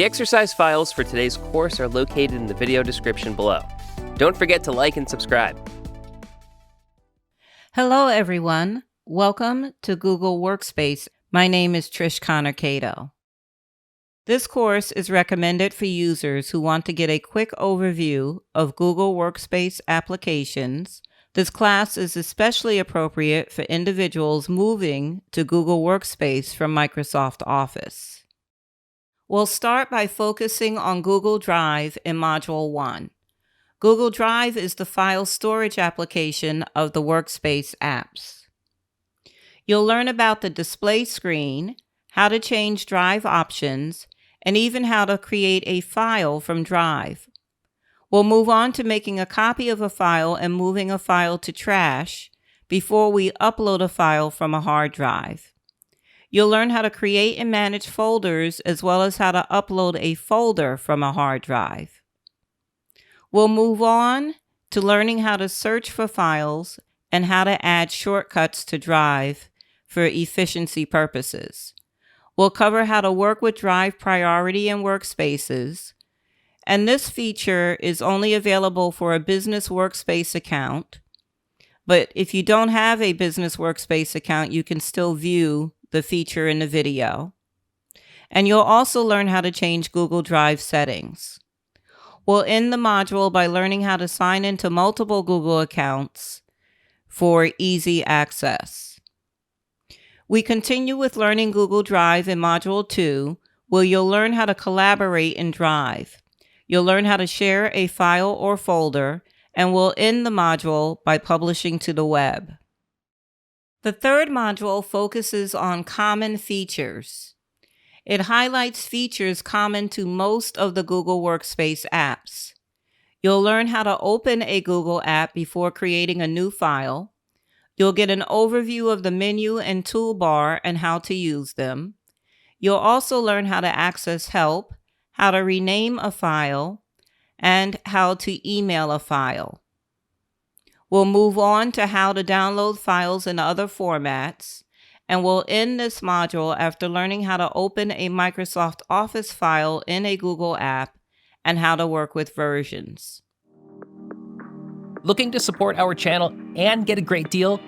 The exercise files for today's course are located in the video description below. Don't forget to like and subscribe. Hello, everyone. Welcome to Google Workspace. My name is Trish Connor-Cato. This course is recommended for users who want to get a quick overview of Google Workspace applications. This class is especially appropriate for individuals moving to Google Workspace from Microsoft Office. We'll start by focusing on Google Drive in Module 1. Google Drive is the file storage application of the Workspace apps. You'll learn about the display screen, how to change Drive options, and even how to create a file from Drive. We'll move on to making a copy of a file and moving a file to trash before we upload a file from a hard drive. You'll learn how to create and manage folders as well as how to upload a folder from a hard drive. We'll move on to learning how to search for files and how to add shortcuts to Drive for efficiency purposes. We'll cover how to work with Drive Priority in Workspaces, and this feature is only available for a business workspace account. But if you don't have a business workspace account, you can still view the feature in the video. And you'll also learn how to change Google Drive settings. We'll end the module by learning how to sign into multiple Google accounts for easy access. We continue with learning Google Drive in Module 2, where you'll learn how to collaborate in Drive. You'll learn how to share a file or folder, and we'll end the module by publishing to the web. The third module focuses on common features. It highlights features common to most of the Google Workspace apps. You'll learn how to open a Google app before creating a new file. You'll get an overview of the menu and toolbar and how to use them. You'll also learn how to access help, how to rename a file, and how to email a file. We'll move on to how to download files in other formats, and we'll end this module after learning how to open a Microsoft Office file in a Google app and how to work with versions. Looking to support our channel and get a great deal?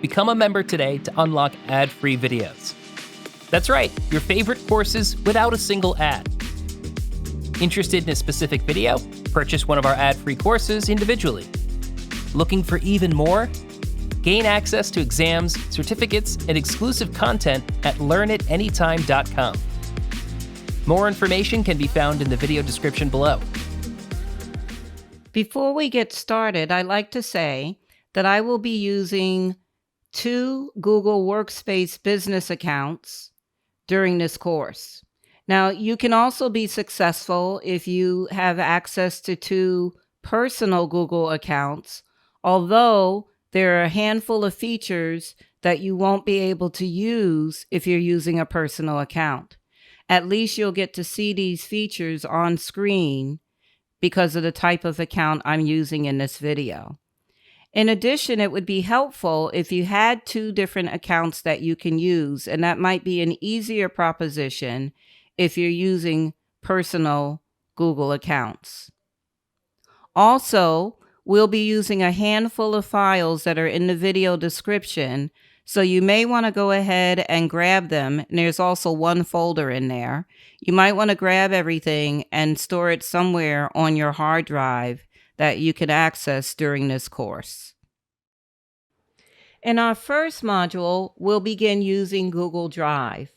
Become a member today to unlock ad-free videos. That's right, your favorite courses without a single ad. Interested in a specific video? Purchase one of our ad-free courses individually. Looking for even more? Gain access to exams, certificates, and exclusive content at LearnitAnytime.com. More information can be found in the video description below. Before we get started, I'd like to say that I will be using 2 Google Workspace business accounts during this course. Now, you can also be successful if you have access to 2 personal Google accounts, although there are a handful of features that you won't be able to use if you're using a personal account. At least you'll get to see these features on screen because of the type of account I'm using in this video. In addition, it would be helpful if you had 2 different accounts that you can use, and that might be an easier proposition if you're using personal Google accounts. Also, we'll be using a handful of files that are in the video description, so you may want to go ahead and grab them. And there's also 1 folder in there. You might want to grab everything and store it somewhere on your hard drive that you can access during this course. In our first module, we'll begin using Google Drive.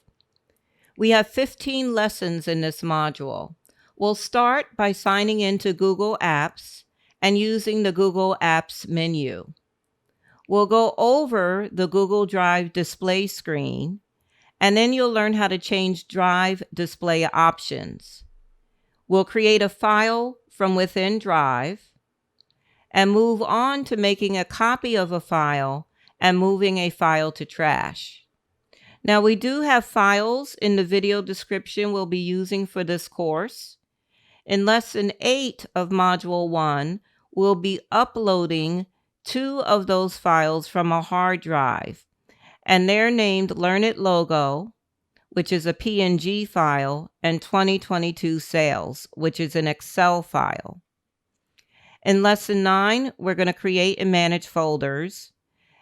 We have 15 lessons in this module. We'll start by signing into Google Apps and using the Google Apps menu. We'll go over the Google Drive display screen, and then you'll learn how to change Drive display options. We'll create a file from within Drive and move on to making a copy of a file and moving a file to trash. Now, we do have files in the video description we'll be using for this course. In Lesson 8 of Module 1, we'll be uploading 2 of those files from a hard drive, and they're named Learnit Logo, which is a PNG file, and 2022 sales, which is an Excel file. In Lesson 9, we're going to create and manage folders.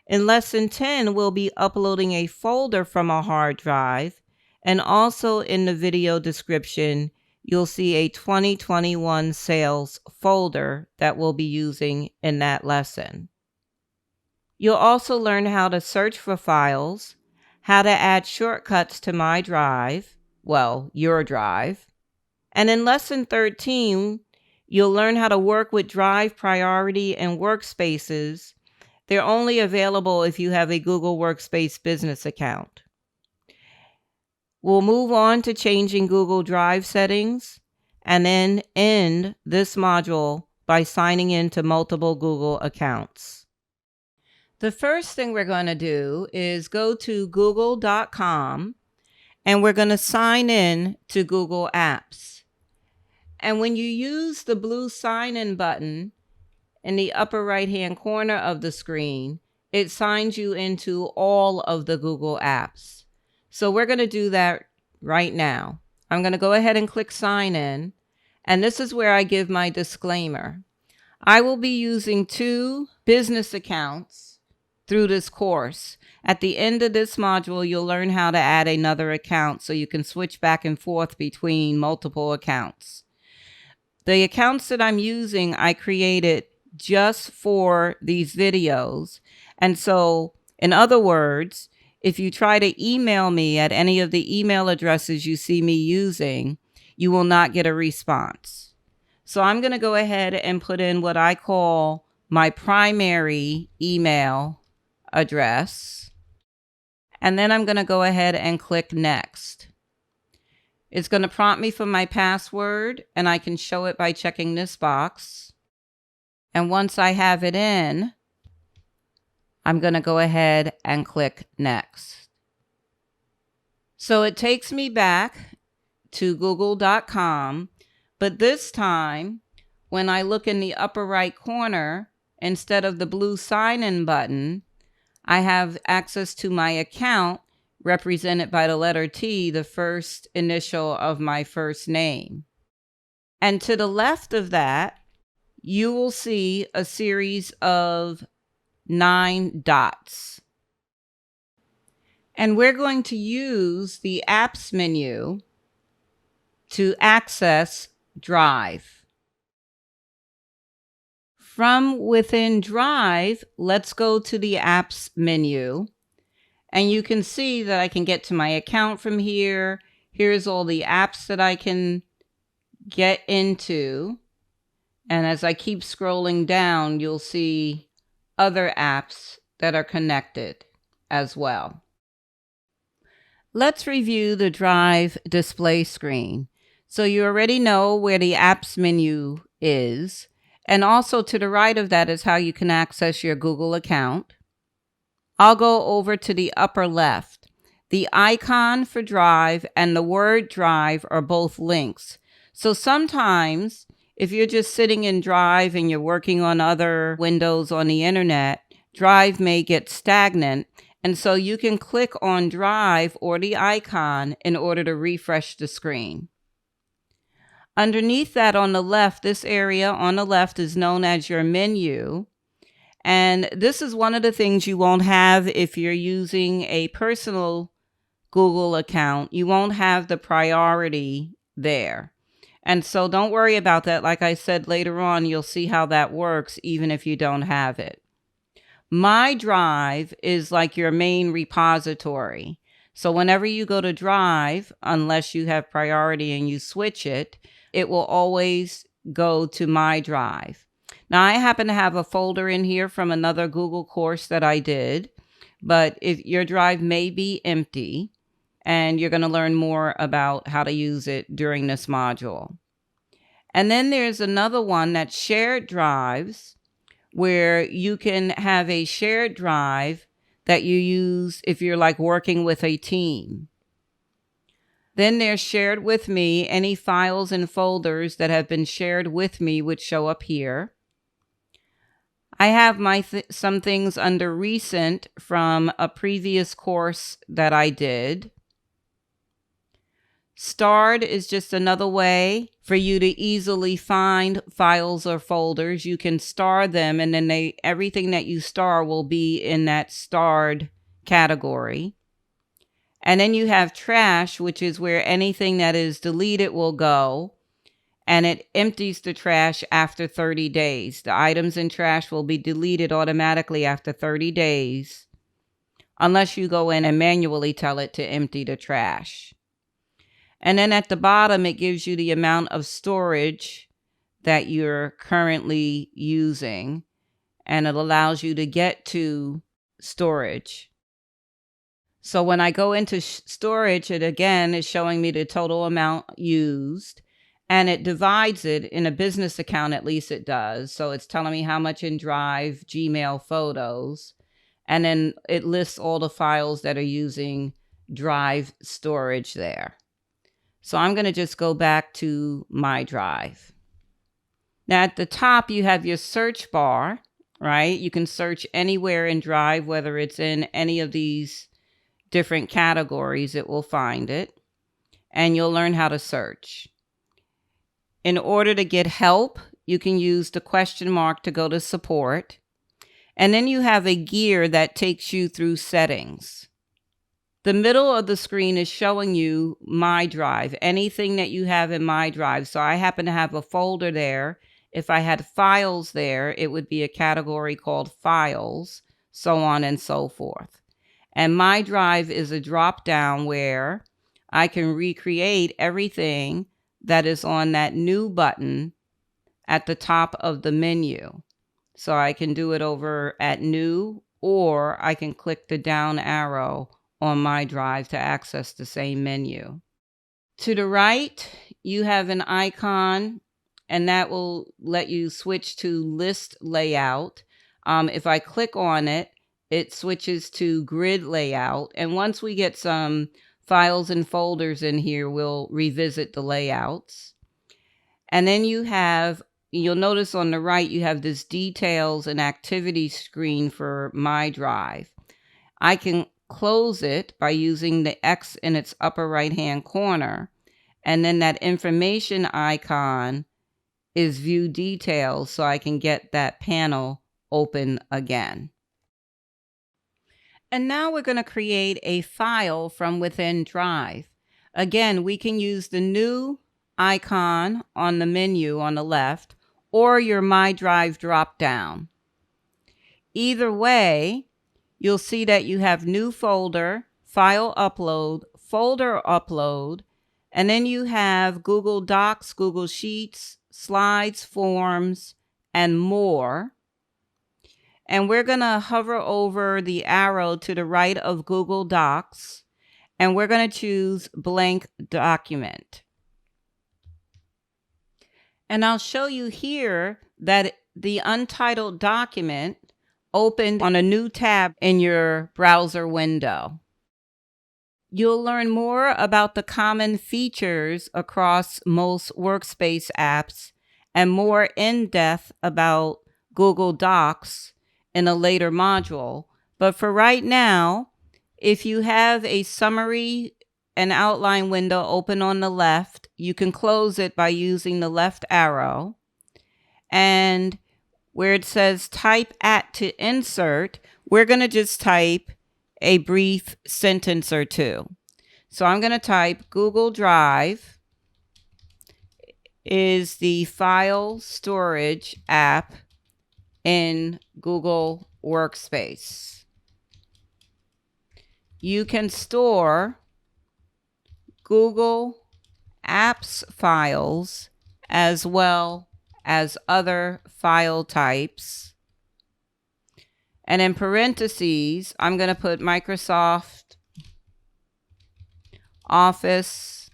In Lesson 10, we'll be uploading a folder from a hard drive, and also in the video description, you'll see a 2021 sales folder that we'll be using in that lesson. You'll also learn how to search for files, how to add shortcuts to my drive, well, your drive. And in Lesson 13, you'll learn how to work with Drive Priority and Workspaces. They're only available if you have a Google Workspace business account. We'll move on to changing Google Drive settings and then end this module by signing in to multiple Google accounts. The first thing we're going to do is go to google.com and we're going to sign in to Google Apps. And when you use the blue sign in button in the upper right-hand corner of the screen, it signs you into all of the Google apps. So we're going to do that right now. I'm going to go ahead and click sign in. And this is where I give my disclaimer. I will be using 2 business accounts through this course. At the end of this module, you'll learn how to add another account so you can switch back and forth between multiple accounts. The accounts that I'm using, I created just for these videos. And so, in other words, if you try to email me at any of the email addresses you see me using, you will not get a response. So I'm going to go ahead and put in what I call my primary email address. And then I'm going to go ahead and click next. It's going to prompt me for my password, and I can show it by checking this box. And once I have it in, I'm going to go ahead and click next. So it takes me back to google.com, but this time when I look in the upper right corner, instead of the blue sign-in button, I have access to my account represented by the letter T, the first initial of my first name. And to the left of that, you will see a series of 9 dots. And we're going to use the apps menu to access Drive. From within Drive, let's go to the apps menu. And you can see that I can get to my account from here. Here's all the apps that I can get into. And as I keep scrolling down, you'll see other apps that are connected as well. Let's review the Drive display screen. So you already know where the apps menu is. And also to the right of that is how you can access your Google account. I'll go over to the upper left. The icon for Drive and the word Drive are both links. So sometimes if you're just sitting in Drive and you're working on other windows on the internet, Drive may get stagnant. And so you can click on Drive or the icon in order to refresh the screen. Underneath that on the left, this area on the left is known as your menu. And this is one of the things you won't have if you're using a personal Google account. You won't have the priority there. And so don't worry about that. Like I said, later on, you'll see how that works, even if you don't have it. My Drive is like your main repository. So whenever you go to Drive, unless you have priority and you switch it, it will always go to My Drive. Now, I happen to have a folder in here from another Google course that I did, but if your drive may be empty, and you're going to learn more about how to use it during this module. And then there's another one that's shared drives, where you can have a shared drive that you use if you're like working with a team. Then there's shared with me. Any files and folders that have been shared with me would show up here. I have some things under recent from a previous course that I did. Starred is just another way for you to easily find files or folders. You can star them, and then everything that you star will be in that starred category. And then you have trash, which is where anything that is deleted will go, and it empties the trash after 30 days. The items in trash will be deleted automatically after 30 days, unless you go in and manually tell it to empty the trash. And then at the bottom, it gives you the amount of storage that you're currently using, and it allows you to get to storage. So when I go into storage, it again is showing me the total amount used, and it divides it in a business account, at least it does. So it's telling me how much in Drive, Gmail, Photos, and then it lists all the files that are using Drive storage there. So I'm going to just go back to my Drive. Now at the top, you have your search bar, right? You can search anywhere in Drive, whether it's in any of these different categories, it will find it, and you'll learn how to search. In order to get help, you can use the question mark to go to support. And then you have a gear that takes you through settings. The middle of the screen is showing you My Drive, anything that you have in My Drive. So I happen to have a folder there. If I had files there, it would be a category called Files, so on and so forth. And My Drive is a drop down where I can recreate everything that is on that new button at the top of the menu. So I can do it over at New, or I can click the down arrow on My Drive to access the same menu. To the right, you have an icon, and that will let you switch to list layout. If I click on it, it switches to grid layout. And once we get some files and folders in here, we'll revisit the layouts. And then you'll notice on the right, you have this details and activity screen for My Drive. I can close it by using the X in its upper right-hand corner. And then that information icon is View Details, so I can get that panel open again. And now we're going to create a file from within Drive. Again, we can use the new icon on the menu on the left, or your My Drive drop-down. Either way, you'll see that you have new folder, file upload, folder upload, and then you have Google Docs, Google Sheets, Slides, Forms, and more. And we're going to hover over the arrow to the right of Google Docs, and we're going to choose Blank Document. And I'll show you here that the untitled document opened on a new tab in your browser window. You'll learn more about the common features across most Workspace apps and more in depth about Google Docs in a later module. But for right now, if you have a summary and outline window open on the left, you can close it by using the left arrow. And where it says type at to insert, we're going to just type a brief sentence or two. So I'm going to type Google Drive is the file storage app in Google Workspace. You can store Google Apps files as well as other file types. And in parentheses, I'm going to put Microsoft Office,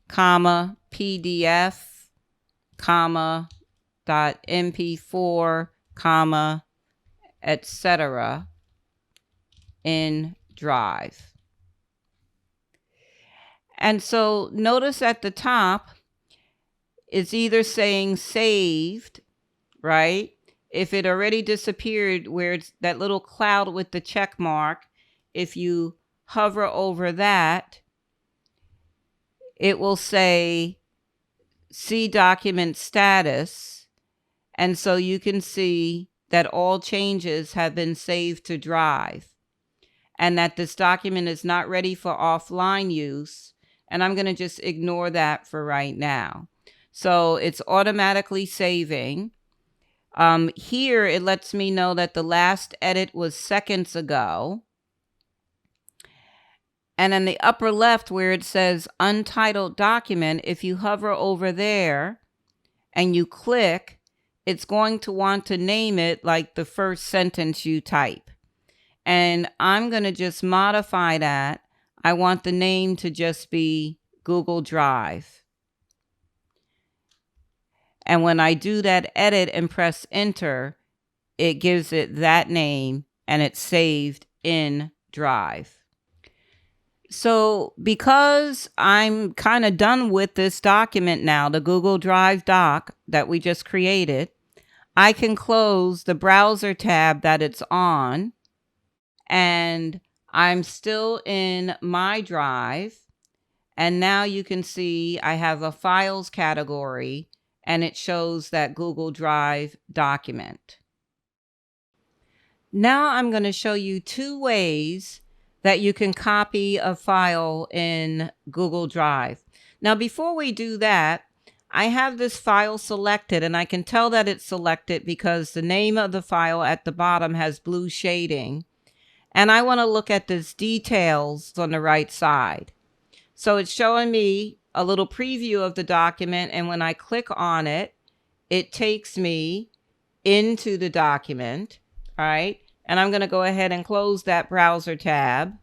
comma, PDF, comma, .mp4, comma, etc. in Drive. And so notice at the top, it's either saying saved, right? If it already disappeared, where it's that little cloud with the check mark, if you hover over that, it will say see document status. And so you can see that all changes have been saved to Drive and that this document is not ready for offline use. And I'm going to just ignore that for right now. So it's automatically saving. Here, it lets me know that the last edit was seconds ago. And in the upper left where it says untitled document, if you hover over there and you click, it's going to want to name it like the first sentence you type. And I'm going to just modify that. I want the name to just be Google Drive. And when I do that edit and press enter, it gives it that name and it's saved in Drive. So because I'm kind of done with this document now, the Google Drive doc that we just created, I can close the browser tab that it's on, and I'm still in my Drive. And now you can see I have a files category and it shows that Google Drive document. Now I'm going to show you 2 ways that you can copy a file in Google Drive. Now, before we do that, I have this file selected and I can tell that it's selected because the name of the file at the bottom has blue shading. And I want to look at this details on the right side. So it's showing me a little preview of the document. And when I click on it, it takes me into the document. All right. And I'm going to go ahead and close that browser tab.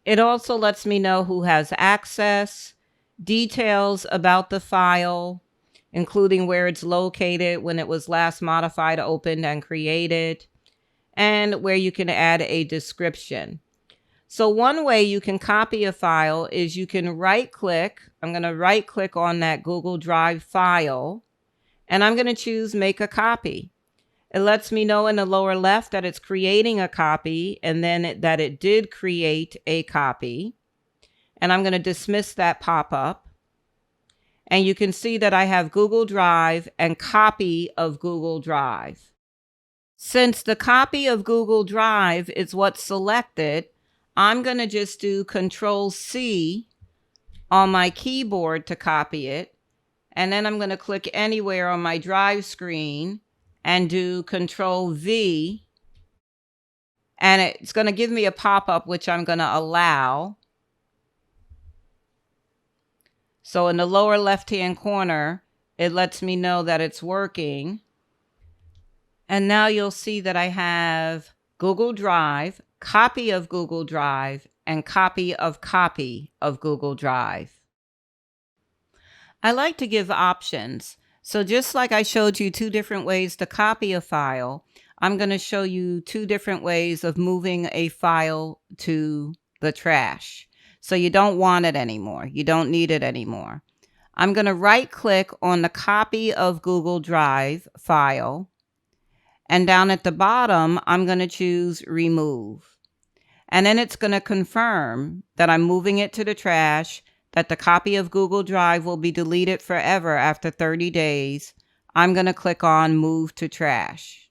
It also lets me know who has access, details about the file, including where it's located, when it was last modified, opened, and created, and where you can add a description. So one way you can copy a file is you can right-click. I'm going to right-click on that Google Drive file, and I'm going to choose Make a Copy. It lets me know in the lower left that it's creating a copy and then that it did create a copy. And I'm going to dismiss that pop-up. And you can see that I have Google Drive and copy of Google Drive. Since the copy of Google Drive is what's selected, I'm going to just do Control-C on my keyboard to copy it. And then I'm going to click anywhere on my Drive screen and do Control-V. And it's going to give me a pop-up, which I'm going to allow. So in the lower left-hand corner, it lets me know that it's working. And now you'll see that I have Google Drive, copy of Google Drive, and copy of Google Drive. I like to give options. So just like I showed you 2 different ways to copy a file, I'm going to show you 2 different ways of moving a file to the trash. So you don't want it anymore. You don't need it anymore. I'm going to right-click on the copy of Google Drive file. And down at the bottom, I'm going to choose Remove. And then it's going to confirm that I'm moving it to the trash, that the copy of Google Drive will be deleted forever after 30 days. I'm going to click on Move to Trash.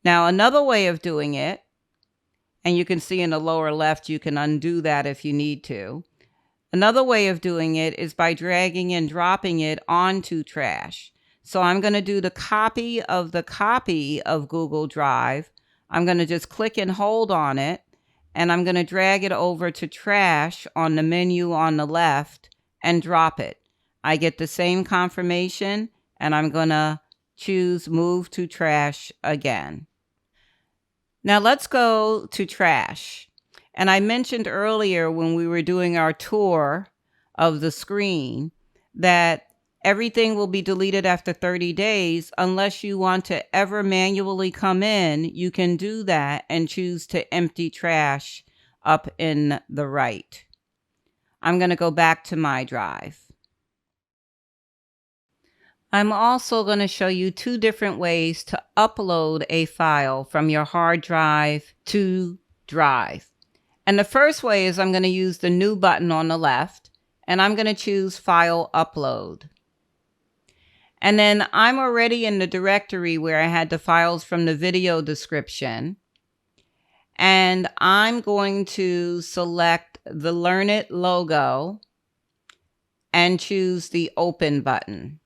Now, another way of doing it, and you can see in the lower left, you can undo that if you need to. Another way of doing it is by dragging and dropping it onto trash. So I'm going to do the copy of Google Drive. I'm going to just click and hold on it, and I'm going to drag it over to trash on the menu on the left and drop it. I get the same confirmation, and I'm going to choose Move to Trash again. Now let's go to trash. And I mentioned earlier when we were doing our tour of the screen that everything will be deleted after 30 days unless you want to ever manually come in. You can do that and choose to empty trash up in the right. I'm going to go back to my drive. I'm also going to show you 2 different ways to upload a file from your hard drive to Drive. And the first way is I'm going to use the new button on the left, and I'm going to choose File Upload. And then I'm already in the directory where I had the files from the video description. And I'm going to select the Learnit logo and choose the Open button.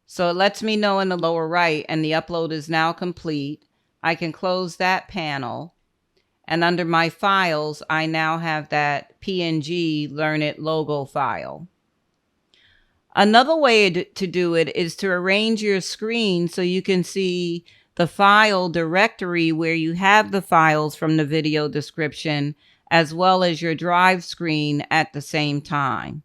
So it lets me know in the lower right, and the upload is now complete. I can close that panel. And under my files, I now have that PNG Learnit logo file. Another way to do it is to arrange your screen so you can see the file directory where you have the files from the video description, as well as your drive screen at the same time.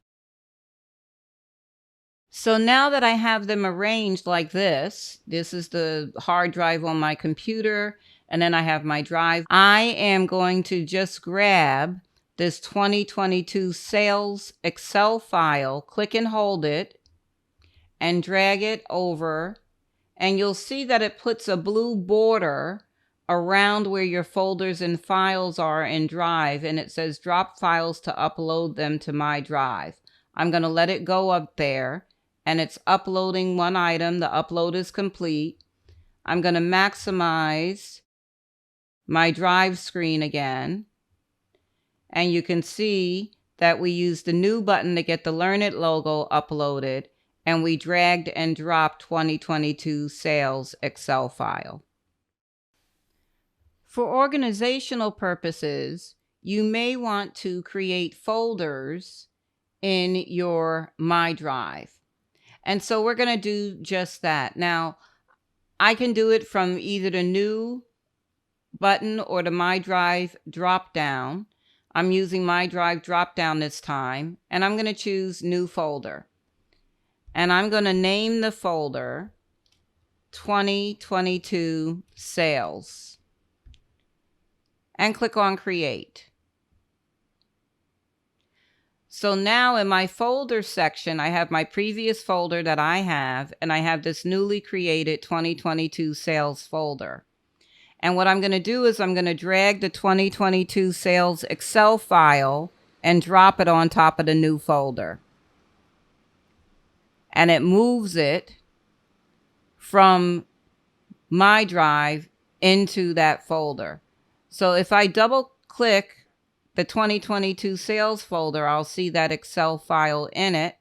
So now that I have them arranged like this is the hard drive on my computer, and then I have my drive. I am going to just grab this 2022 sales Excel file, click and hold it, and drag it over, and you'll see that it puts a blue border around where your folders and files are in Drive, and it says drop files to upload them to my drive. I'm going to let it go up there, and it's uploading one item. The upload is complete. I'm going to maximize my drive screen again, and you can see that we used the new button to get the Learnit logo uploaded, and we dragged and dropped 2022 sales Excel file. For organizational purposes, you may want to create folders in your My Drive. And so we're going to do just that. Now, I can do it from either the new button or the My Drive drop down. I'm using My Drive drop down this time, and I'm going to choose New Folder. And I'm going to name the folder 2022 Sales and click on Create. So now in my folder section, I have my previous folder that I have, and I have this newly created 2022 Sales folder. And what I'm going to do is I'm going to drag the 2022 Sales Excel file and drop it on top of the new folder. And it moves it from My Drive into that folder. So if I double click the 2022 sales folder, I'll see that Excel file in it.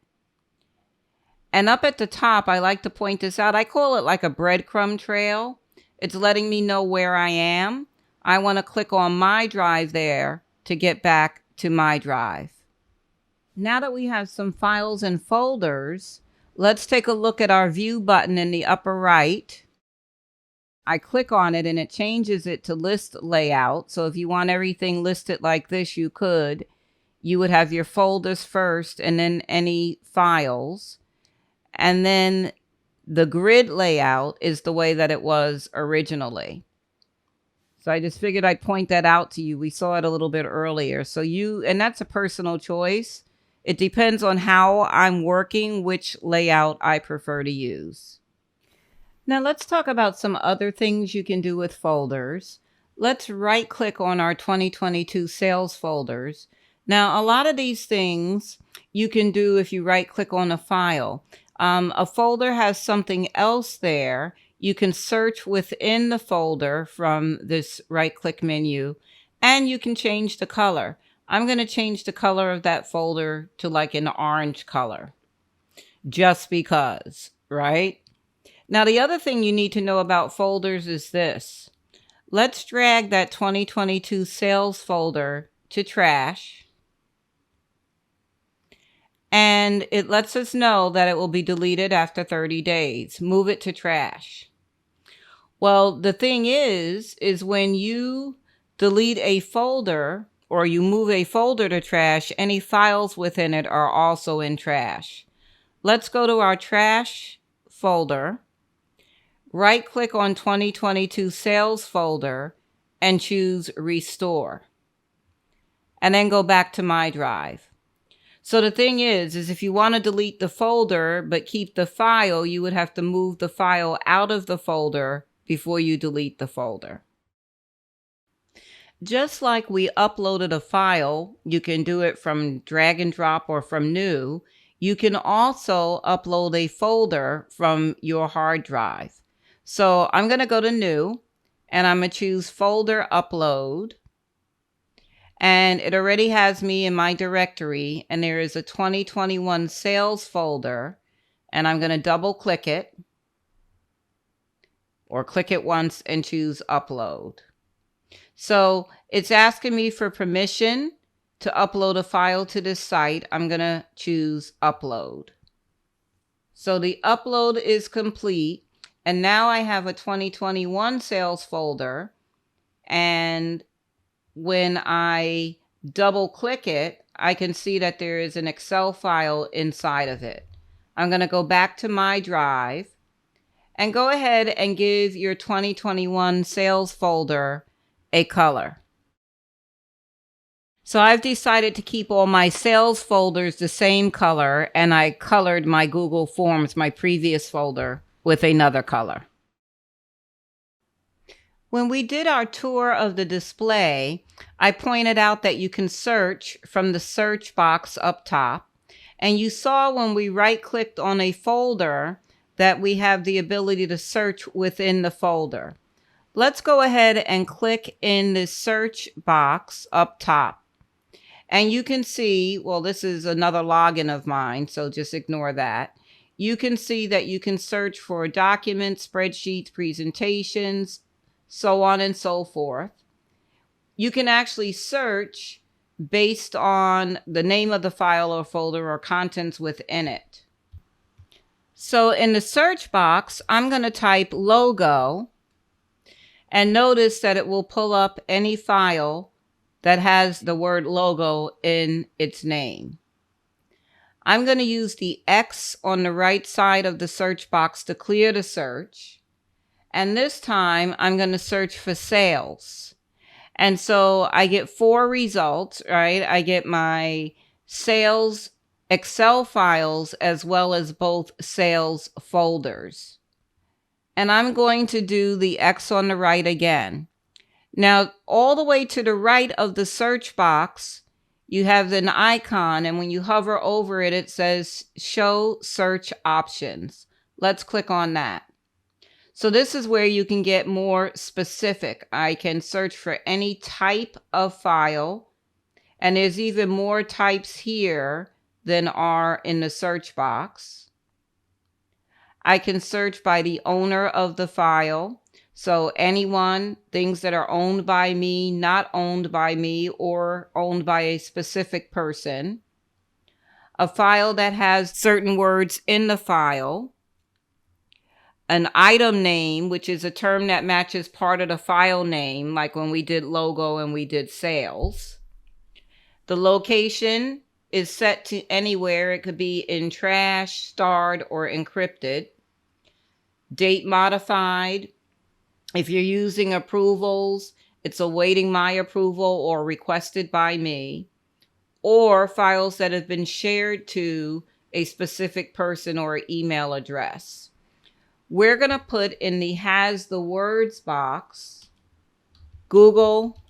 And up at the top, I like to point this out. I call it like a breadcrumb trail. It's letting me know where I am. I want to click on My Drive there to get back to My Drive. Now that we have some files and folders, let's take a look at our View button in the upper right. I click on it and it changes it to list layout. So if you want everything listed like this, you could. You would have your folders first and then any files. And then the grid layout is the way that it was originally. So I just figured I'd point that out to you. We saw it a little bit earlier. So and that's a personal choice. It depends on how I'm working, which layout I prefer to use. Now let's talk about some other things you can do with folders. Let's right click on our 2022 sales folders. Now, a lot of these things you can do if you right click on a file. A folder has something else there. You can search within the folder from this right click menu, and you can change the color. I'm going to change the color of that folder to like an orange color, just because, right? Now, the other thing you need to know about folders is this. Let's drag that 2022 sales folder to trash. And it lets us know that it will be deleted after 30 days. Move it to trash. Well, the thing is when you delete a folder or you move a folder to trash, any files within it are also in trash. Let's go to our trash folder. Right click on 2022 sales folder and choose Restore. And then go back to My Drive. So the thing is if you want to delete the folder but keep the file, you would have to move the file out of the folder before you delete the folder. Just like we uploaded a file, you can do it from drag and drop or from new. You can also upload a folder from your hard drive. So I'm going to go to new and I'm going to choose folder upload. And it already has me in my directory, and there is a 2021 sales folder, and I'm going to double click it or click it once and choose upload. So it's asking me for permission to upload a file to this site. I'm going to choose upload. So the upload is complete, and now I have a 2021 sales folder, and when I double click it, I can see that there is an Excel file inside of it. I'm going to go back to my drive and go ahead and give your 2021 sales folder a color. So I've decided to keep all my sales folders the same color, and I colored my Google Forms, my previous folder, with another color. When we did our tour of the display, I pointed out that you can search from the search box up top, and you saw when we right-clicked on a folder that we have the ability to search within the folder. Let's go ahead and click in the search box up top. And you can see, well, this is another login of mine, so just ignore that. You can see that you can search for documents, spreadsheets, presentations, so on and so forth. You can actually search based on the name of the file or folder or contents within it. So in the search box, I'm going to type logo, and notice that it will pull up any file that has the word logo in its name. I'm going to use the X on the right side of the search box to clear the search. And this time I'm going to search for sales. And so I get 4 results, right? I get my sales Excel files as well as both sales folders. And I'm going to do the X on the right again. Now, all the way to the right of the search box, you have an icon, and when you hover over it, it says Show Search Options. Let's click on that. So this is where you can get more specific. I can search for any type of file, and there's even more types here than are in the search box. I can search by the owner of the file. So anyone, things that are owned by me, not owned by me, or owned by a specific person. A file that has certain words in the file. An item name, which is a term that matches part of the file name, like when we did logo and we did sales. The location is set to anywhere. It could be in trash, starred, or encrypted. Date modified. If you're using approvals, it's awaiting my approval or requested by me, or files that have been shared to a specific person or email address. We're going to put in the Has the Words box, Google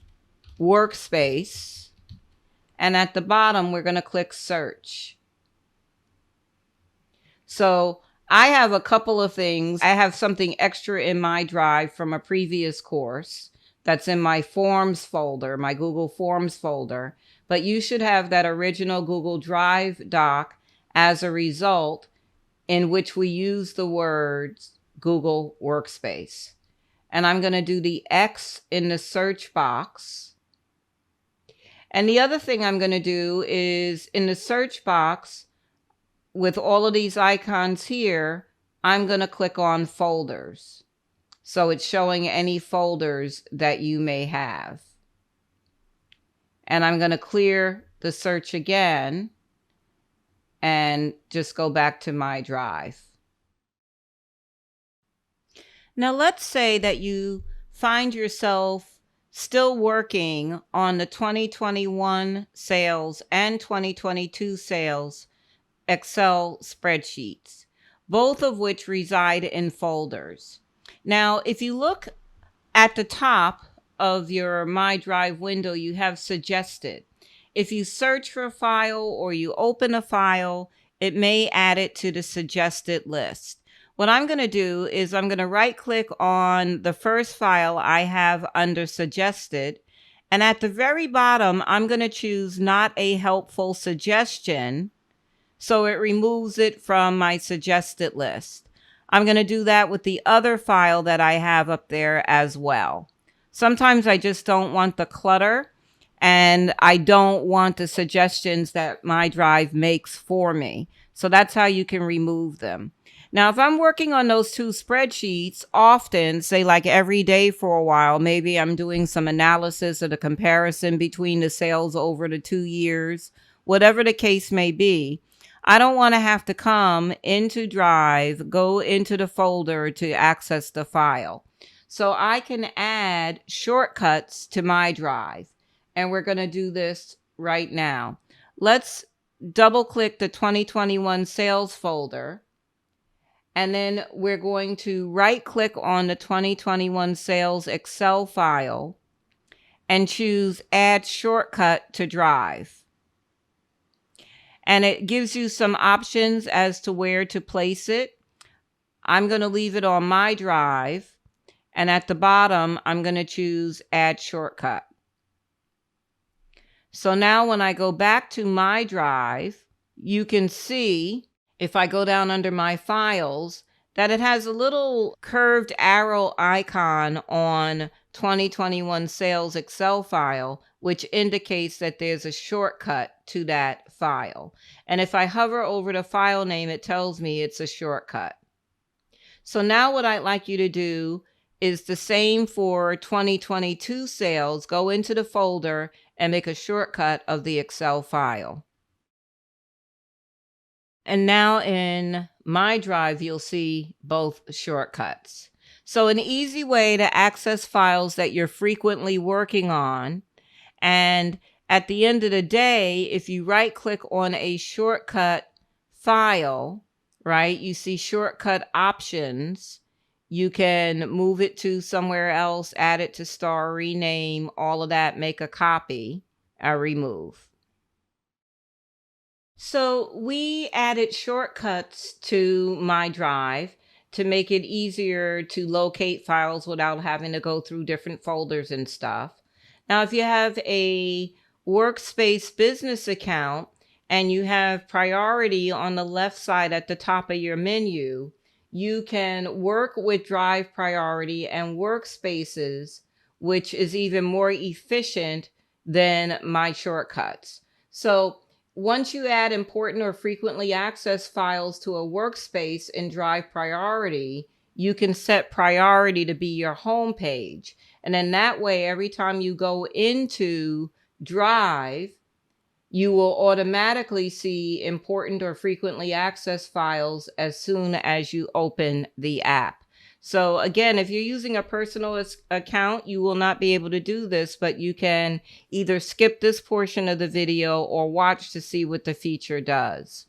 Workspace, and at the bottom, we're going to click Search. So I have a couple of things. I have something extra in my drive from a previous course that's in my Forms folder, my Google Forms folder, but you should have that original Google Drive doc as a result in which we use the words Google Workspace. And I'm going to do the X in the search box. And the other thing I'm going to do is in the search box, with all of these icons here, I'm going to click on folders. So it's showing any folders that you may have. And I'm going to clear the search again and just go back to my drive. Now let's say that you find yourself still working on the 2021 sales and 2022 sales Excel spreadsheets, both of which reside in folders. Now, if you look at the top of your My Drive window, you have suggested. If you search for a file or you open a file, it may add it to the suggested list. What I'm going to do is I'm going to right click on the first file I have under suggested. And at the very bottom, I'm going to choose not a helpful suggestion. So it removes it from my suggested list. I'm going to do that with the other file that I have up there as well. Sometimes I just don't want the clutter and I don't want the suggestions that My Drive makes for me. So that's how you can remove them. Now, if I'm working on those two spreadsheets often, say like every day for a while, maybe I'm doing some analysis of the comparison between the sales over the 2 years, whatever the case may be, I don't want to have to come into Drive, go into the folder to access the file. So I can add shortcuts to My Drive, and we're going to do this right now. Let's double click the 2021 sales folder. And then we're going to right click on the 2021 sales Excel file and choose Add Shortcut to Drive. And it gives you some options as to where to place it. I'm going to leave it on My Drive. And at the bottom, I'm going to choose Add Shortcut. So now when I go back to My Drive, you can see, if I go down under my files, that it has a little curved arrow icon on 2021 sales Excel file, which indicates that there's a shortcut to that file. And if I hover over the file name, it tells me it's a shortcut. So now what I'd like you to do is the same for 2022 sales. Go into the folder and make a shortcut of the Excel file. And now in My Drive, you'll see both shortcuts. So an easy way to access files that you're frequently working on. And at the end of the day, if you right click on a shortcut file, right, you see shortcut options. You can move it to somewhere else, add it to star, rename, all of that, make a copy, remove. So we added shortcuts to My Drive to make it easier to locate files without having to go through different folders and stuff. Now, if you have a Workspace business account and you have priority on the left side at the top of your menu, you can work with Drive priority and Workspaces, which is even more efficient than My Shortcuts. So once you add important or frequently accessed files to a workspace in Drive Priority, you can set priority to be your home page. And then that way, every time you go into Drive, you will automatically see important or frequently accessed files as soon as you open the app. So again, if you're using a personal account, you will not be able to do this, but you can either skip this portion of the video or watch to see what the feature does.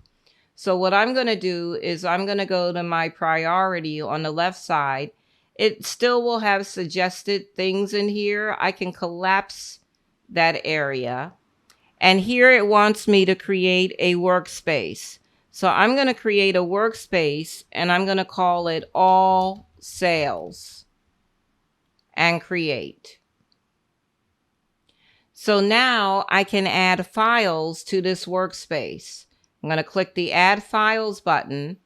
So what I'm going to do is I'm going to go to my priority on the left side. It still will have suggested things in here. I can collapse that area. And here it wants me to create a workspace. So I'm going to create a workspace and I'm going to call it All Sales and create. So now I can add files to this workspace. I'm going to click the Add Files button,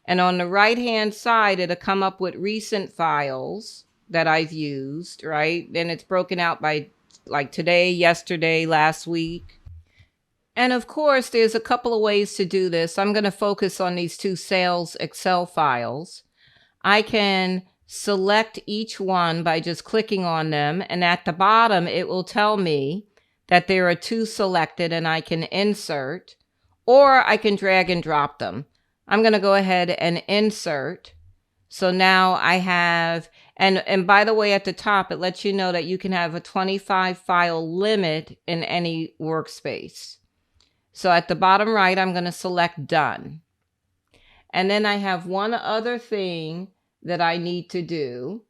and on the right hand side it'll come up with recent files that I've used, right? Then it's broken out by like today, yesterday, last week. And of course there's a couple of ways to do this. I'm going to focus on these two sales Excel files. I can select each one by just clicking on them, and at the bottom it will tell me that there are two selected and I can insert, or I can drag and drop them. I'm going to go ahead and insert. So now I have, and by the way, at the top it lets you know that you can have a 25 file limit in any workspace. So at the bottom right, I'm going to select Done. And then I have one other thing that I need to do,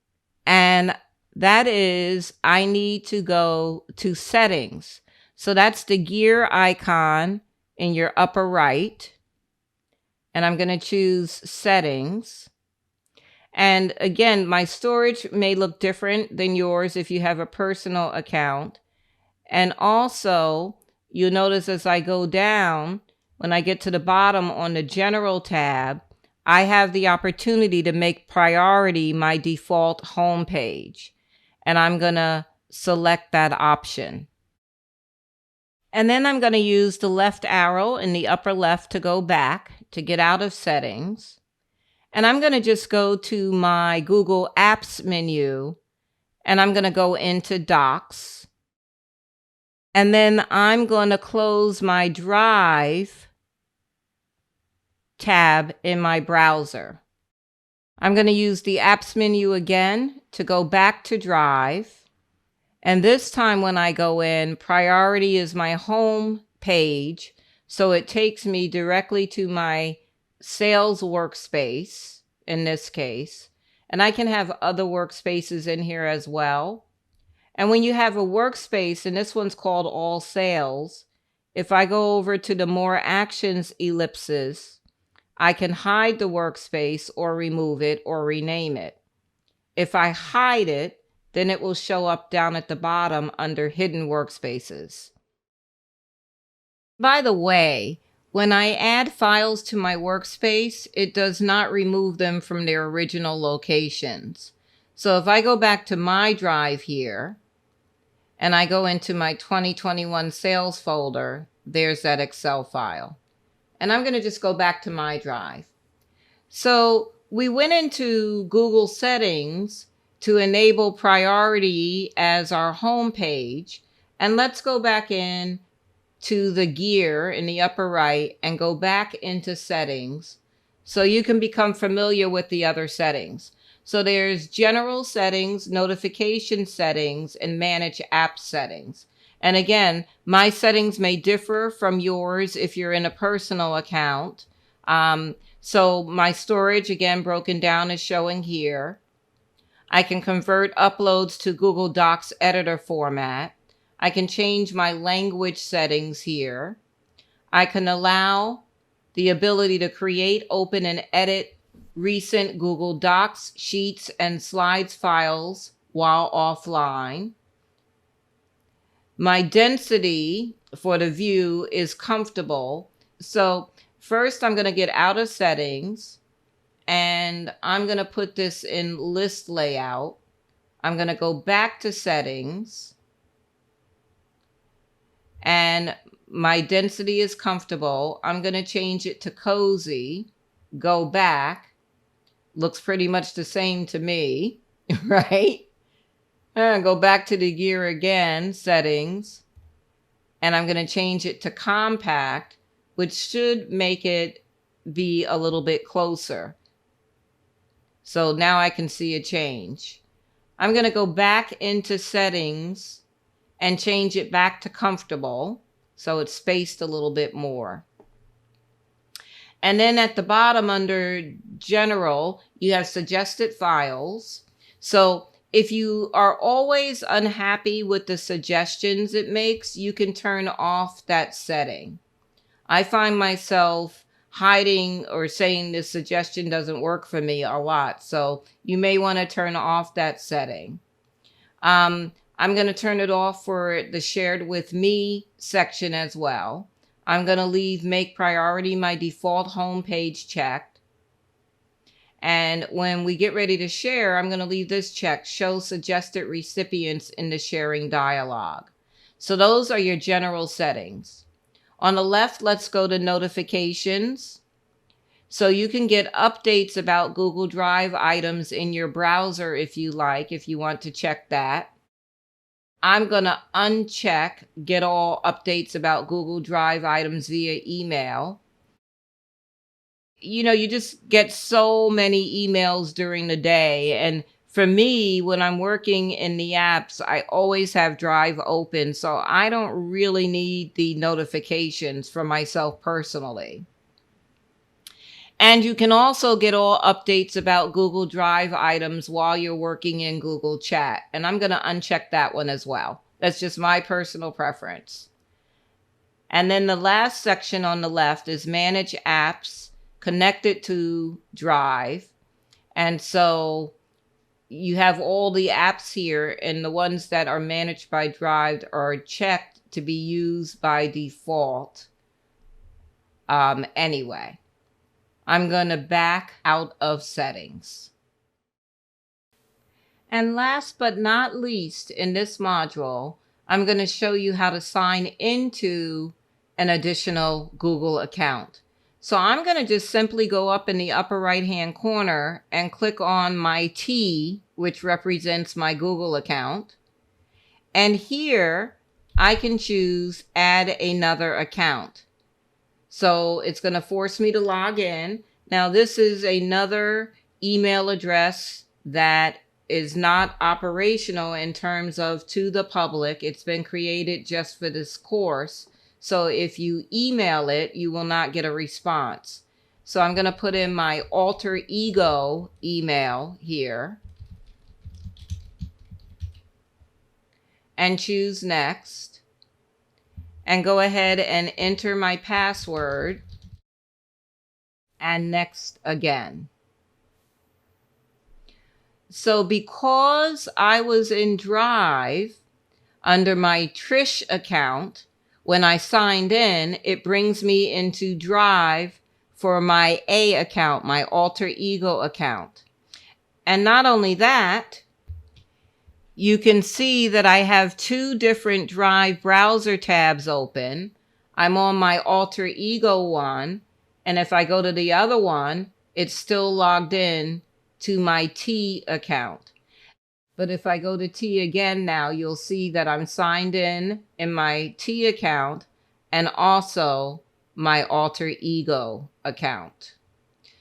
and that is, I need to go to settings. So that's the gear icon in your upper right. And I'm going to choose settings. And again, my storage may look different than yours if you have a personal account. And also, you'll notice as I go down, when I get to the bottom on the General tab, I have the opportunity to make priority my default home page. And I'm going to select that option. And then I'm going to use the left arrow in the upper left to go back to get out of settings. And I'm going to just go to my Google Apps menu, and I'm going to go into Docs. And then I'm going to close my Drive tab in my browser. I'm going to use the Apps menu again to go back to Drive. And this time when I go in, priority is my home page. So it takes me directly to my sales workspace in this case. And I can have other workspaces in here as well. And when you have a workspace, and this one's called All Sales, if I go over to the More Actions ellipses, I can hide the workspace or remove it or rename it. If I hide it, then it will show up down at the bottom under Hidden Workspaces. By the way, when I add files to my workspace, it does not remove them from their original locations. So if I go back to my drive here, and I go into my 2021 sales folder, there's that Excel file. And I'm going to just go back to my drive. So we went into Google settings to enable priority as our home page. And let's go back in to the gear in the upper right and go back into settings so you can become familiar with the other settings. So there's general settings, notification settings, and manage app settings. And again, my settings may differ from yours if you're in a personal account. So my storage, again, broken down is showing here. I can convert uploads to Google Docs editor format. I can change my language settings here. I can allow the ability to create, open, and edit recent Google Docs, Sheets, and Slides files while offline. My density for the view is comfortable. So first I'm going to get out of settings, and I'm going to put this in list layout. I'm going to go back to settings, and my density is comfortable. I'm going to change it to cozy, go back. Looks pretty much the same to me, right? And go back to the gear again, settings, and I'm going to change it to compact, which should make it be a little bit closer. So now I can see a change. I'm going to go back into settings and change it back to comfortable, so it's spaced a little bit more. And then at the bottom under general, you have suggested files. So if you are always unhappy with the suggestions it makes, you can turn off that setting. I find myself hiding or saying this suggestion doesn't work for me a lot. So you may want to turn off that setting. I'm going to turn it off for the shared with me section as well. I'm going to leave make priority my default home page checked. And when we get ready to share, I'm going to leave this checked, show suggested recipients in the sharing dialog. So those are your general settings. On the left, let's go to notifications. So you can get updates about Google Drive items in your browser if you like, if you want to check that. I'm going to uncheck get all updates about Google Drive items via email. You know, you just get so many emails during the day. And for me, when I'm working in the apps, I always have Drive open. So I don't really need the notifications for myself personally. And you can also get all updates about Google Drive items while you're working in Google Chat. And I'm going to uncheck that one as well. That's just my personal preference. And then the last section on the left is manage apps connected to Drive. And so you have all the apps here, and the ones that are managed by Drive are checked to be used by default anyway. I'm going to back out of settings. And last but not least, in this module, I'm going to show you how to sign into an additional Google account. So I'm going to just simply go up in the upper right-hand corner and click on my T, which represents my Google account. And here I can choose add another account. So it's going to force me to log in. Now this is another email address that is not operational in terms of to the public. It's been created just for this course. So if you email it, you will not get a response. So I'm going to put in my alter ego email here and choose next and go ahead and enter my password and next again. So because I was in Drive under my Trish account, when I signed in, it brings me into Drive for my A account, my alter ego account. And not only that, you can see that I have two different Drive browser tabs open. I'm on my alter ego one, and if I go to the other one, it's still logged in to my T account. But if I go to T again now, you'll see that I'm signed in my T account and also my alter ego account.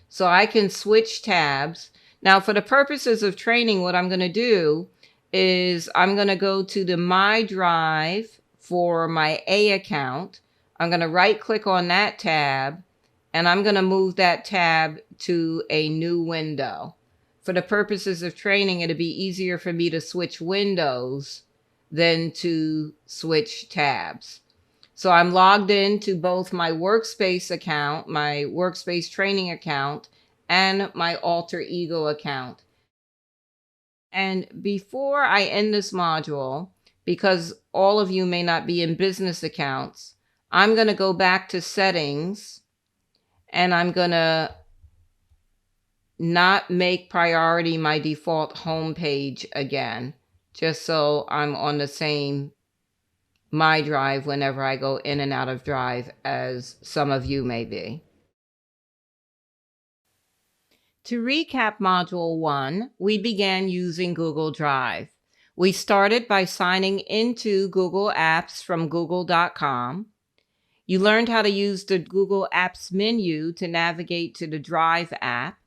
So I can switch tabs. Now, for the purposes of training, what I'm going to do is I'm going to go to the My Drive for my A account. I'm going to right click on that tab and I'm going to move that tab to a new window. For the purposes of training, it'll be easier for me to switch windows than to switch tabs. So I'm logged into both my Workspace account, my Workspace training account, and my alter ego account. And before I end this module, because all of you may not be in business accounts, I'm going to go back to settings and I'm going to not make priority my default home page again, just so I'm on the same My Drive whenever I go in and out of Drive as some of you may be. To recap Module 1, we began using Google Drive. We started by signing into Google Apps from google.com. You learned how to use the Google Apps menu to navigate to the Drive app.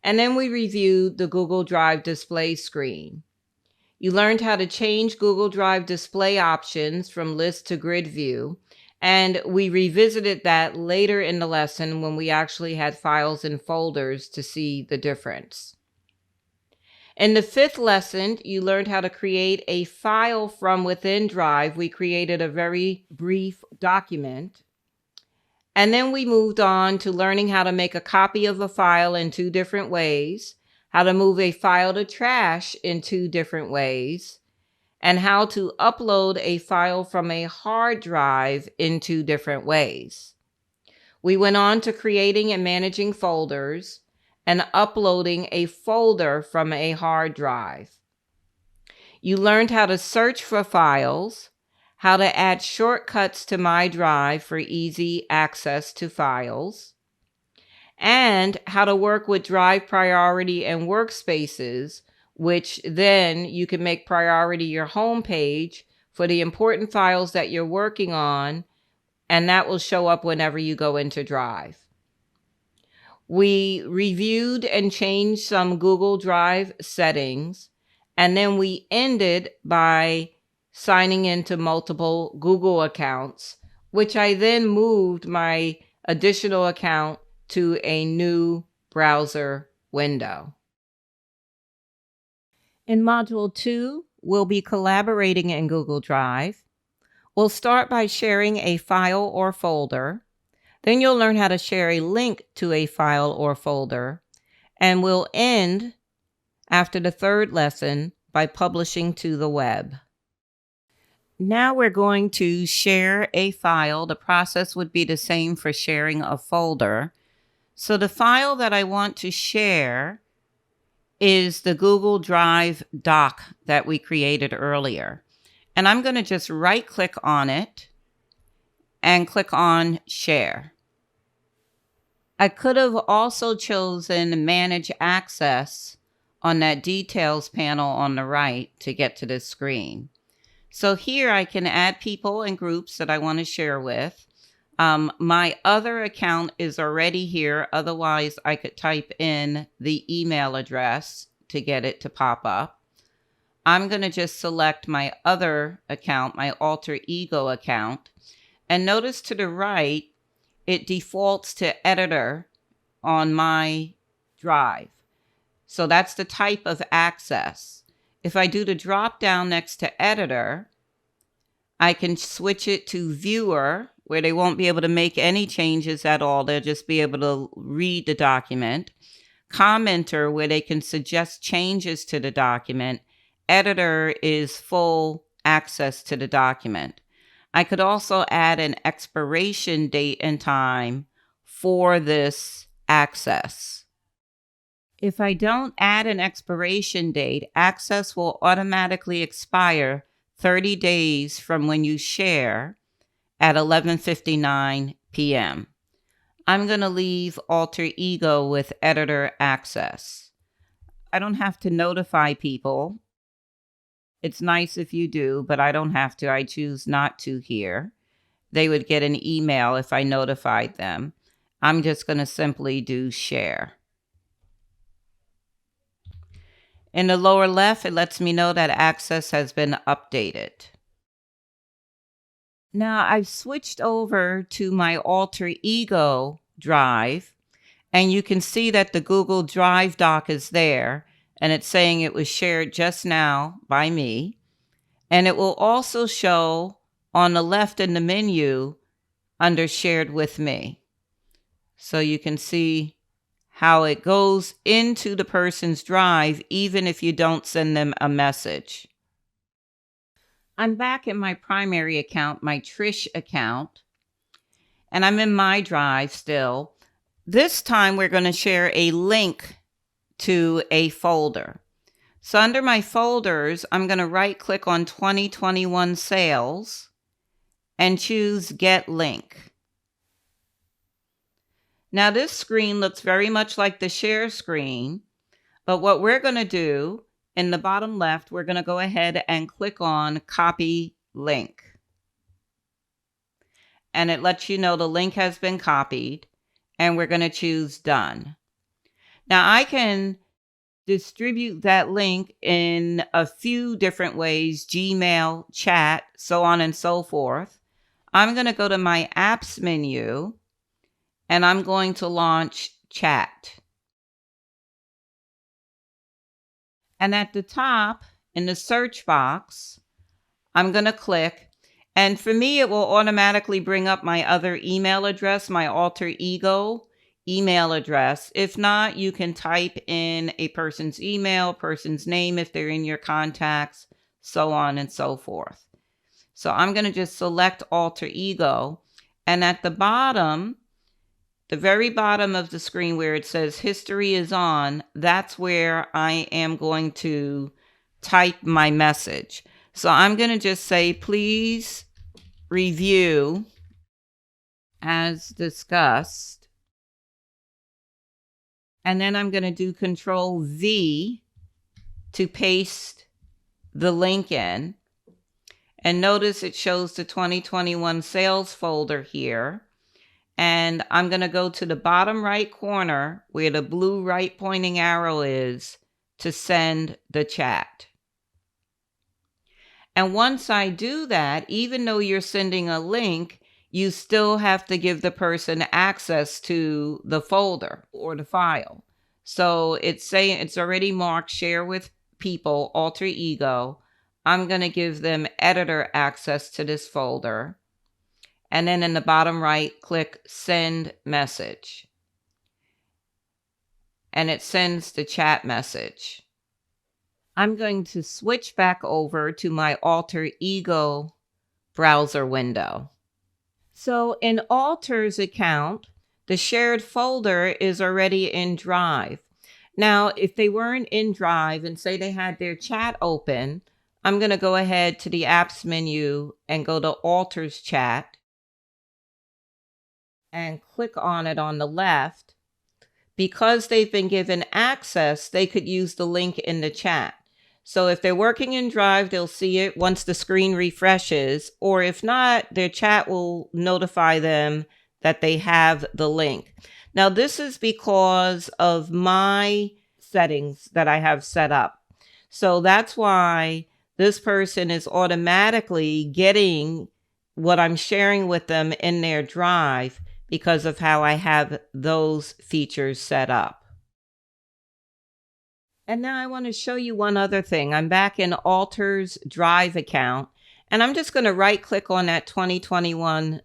And then we reviewed the Google Drive display screen. You learned how to change Google Drive display options from list to grid view, and we revisited that later in the lesson when we actually had files and folders to see the difference. In the 5th lesson, you learned how to create a file from within Drive. We created a very brief document. And then we moved on to learning how to make a copy of a file in 2 different ways, how to move a file to trash in 2 different ways, and how to upload a file from a hard drive in 2 different ways. We went on to creating and managing folders and uploading a folder from a hard drive. You learned how to search for files, how to add shortcuts to My Drive for easy access to files, and how to work with Drive Priority and Workspaces, which then you can make priority your home page for the important files that you're working on, and that will show up whenever you go into Drive. We reviewed and changed some Google Drive settings, and then we ended by signing into multiple Google accounts, which I then moved my additional account to a new browser window. In Module 2, we'll be collaborating in Google Drive. We'll start by sharing a file or folder. Then you'll learn how to share a link to a file or folder. And we'll end after the third lesson by publishing to the web. Now we're going to share a file. The process would be the same for sharing a folder. So the file that I want to share is the Google Drive doc that we created earlier. And I'm going to just right-click on it and click on Share. I could have also chosen Manage Access on that Details panel on the right to get to this screen. So here I can add people and groups that I want to share with. My other account is already here. Otherwise, I could type in the email address to get it to pop up. I'm going to just select my other account, my alter ego account. And notice to the right, it defaults to editor on my drive. So that's the type of access. If I do the drop down next to editor, I can switch it to viewer, where they won't be able to make any changes at all. They'll just be able to read the document. Commenter, where they can suggest changes to the document. Editor is full access to the document. I could also add an expiration date and time for this access. If I don't add an expiration date, access will automatically expire 30 days from when you share at 11:59 p.m. I'm going to leave alter ego with editor access. I don't have to notify people. It's nice if you do, but I don't have to. I choose not to here. They would get an email if I notified them. I'm just going to simply do share. In the lower left, it lets me know that access has been updated. Now I've switched over to my alter ego drive, and you can see that the Google Drive doc is there, and it's saying it was shared just now by me. And it will also show on the left in the menu under shared with me. So you can see how it goes into the person's drive, even if you don't send them a message. I'm back in my primary account, my Trish account, and I'm in my drive still. This time we're going to share a link to a folder. So under my folders, I'm going to right click on 2021 sales and choose Get Link. Now this screen looks very much like the share screen, but what we're going to do in the bottom left, we're going to go ahead and click on Copy Link. And it lets you know the link has been copied, and we're going to choose Done. Now I can distribute that link in a few different ways: Gmail, chat, so on and so forth. I'm going to go to my apps menu, and I'm going to launch chat. And at the top in the search box, I'm going to click, and for me, it will automatically bring up my other email address, my alter ego email address. If not, you can type in a person's email, person's name if they're in your contacts, so on and so forth. So I'm going to just select alter ego, and at the bottom, the very bottom of the screen where it says history is on, that's where I am going to type my message. So I'm going to just say, please review as discussed. And then I'm going to do Control V to paste the link in. And notice it shows the 2021 sales folder here. And I'm going to go to the bottom right corner where the blue right pointing arrow is to send the chat. And once I do that, even though you're sending a link, you still have to give the person access to the folder or the file. So it's saying it's already marked share with people, alter ego. I'm going to give them editor access to this folder. And then in the bottom right, click send message. And it sends the chat message. I'm going to switch back over to my alter ego browser window. So in Alter's account, the shared folder is already in Drive. Now, if they weren't in Drive and say they had their chat open, I'm going to go ahead to the apps menu and go to Alter's chat and click on it on the left. Because they've been given access, they could use the link in the chat. So if they're working in Drive, they'll see it once the screen refreshes, or if not, their chat will notify them that they have the link. Now, this is because of my settings that I have set up. So that's why this person is automatically getting what I'm sharing with them in their Drive because of how I have those features set up. And now I want to show you one other thing. I'm back in Alter's Drive account, and I'm just going to right click on that 2021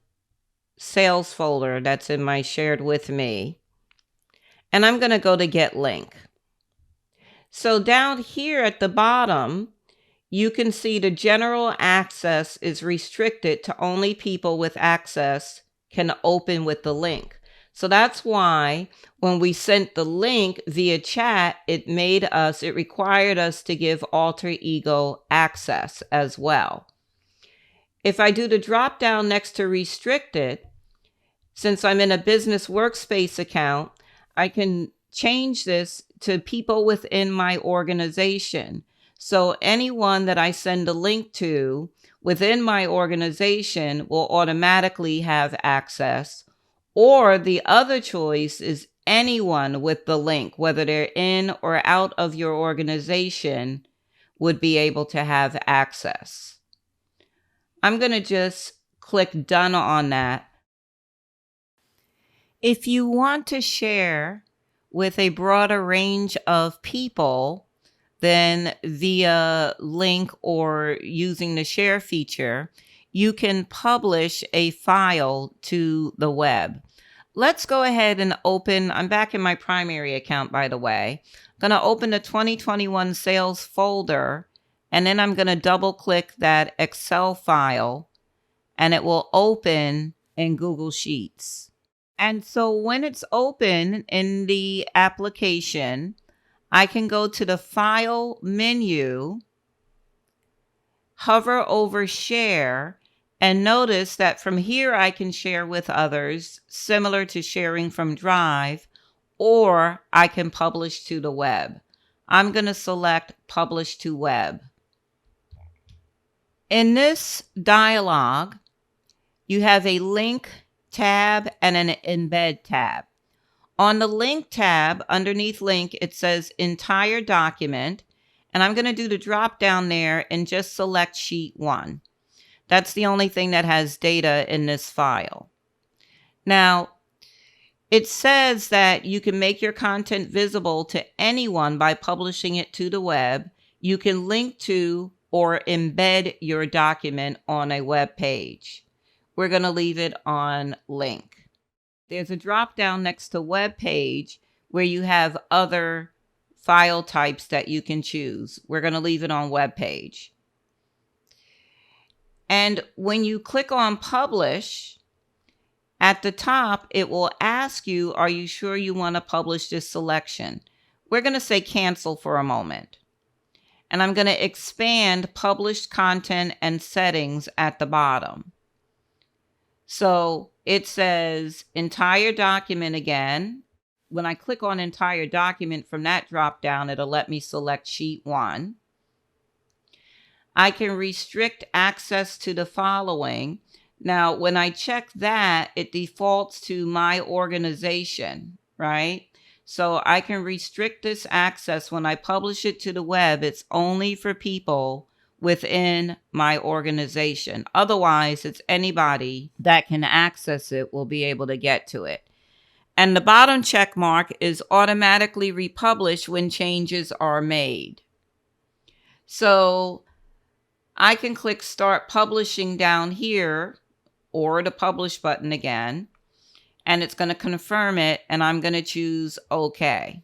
sales folder that's in my shared with me. And I'm going to go to get link. So down here at the bottom, you can see the general access is restricted to only people with access can open with the link. So that's why when we sent the link via chat, it required us to give alter ego access as well. If I do the drop down next to restricted, since I'm in a business workspace account, I can change this to people within my organization. So anyone that I send a link to within my organization will automatically have access. Or the other choice is anyone with the link, whether they're in or out of your organization, would be able to have access. I'm going to just click done on that. If you want to share with a broader range of people, then via link or using the share feature, you can publish a file to the web. Let's go ahead and open, I'm back in my primary account, by the way. I'm going to open the 2021 sales folder, and then I'm going to double click that Excel file, and it will open in Google Sheets. And so when it's open in the application, I can go to the File menu, hover over Share, and notice that from here I can share with others, similar to sharing from Drive, or I can publish to the web. I'm going to select Publish to Web. In this dialog, you have a Link tab and an Embed tab. On the Link tab, underneath Link, it says Entire Document, and I'm going to do the drop down there and just select Sheet 1. That's the only thing that has data in this file. Now, it says that you can make your content visible to anyone by publishing it to the web. You can link to or embed your document on a web page. We're going to leave it on Link. There's a drop down next to web page where you have other file types that you can choose. We're going to leave it on web page. And when you click on publish, at the top, it will ask you, are you sure you want to publish this selection? We're going to say cancel for a moment. And I'm going to expand published content and settings at the bottom. So it says entire document again. When I click on entire document from that drop down, it'll let me select sheet 1. I can restrict access to the following. Now, when I check that, it defaults to my organization, right? So I can restrict this access when I publish it to the web. It's only for people within my organization. Otherwise, it's anybody that can access it will be able to get to it. And the bottom check mark is automatically republished when changes are made. So I can click Start Publishing down here, or the Publish button again, and it's going to confirm it, and I'm going to choose OK.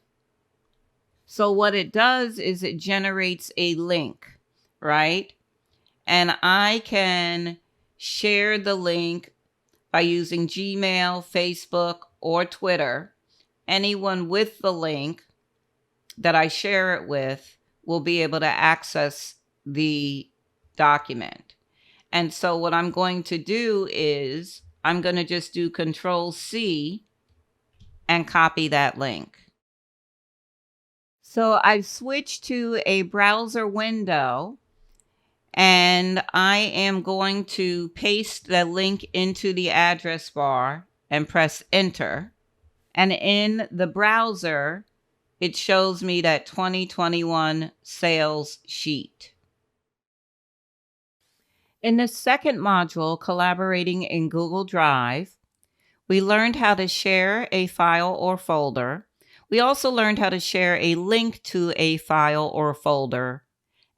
So what it does is it generates a link, right? And I can share the link by using Gmail, Facebook, or Twitter. Anyone with the link that I share it with will be able to access the document. And so what I'm going to do is I'm going to just do Control-C and copy that link. So I've switched to a browser window, and I am going to paste the link into the address bar and press Enter. And in the browser, it shows me that 2021 sales sheet. In the second module, Collaborating in Google Drive, we learned how to share a file or folder. We also learned how to share a link to a file or folder,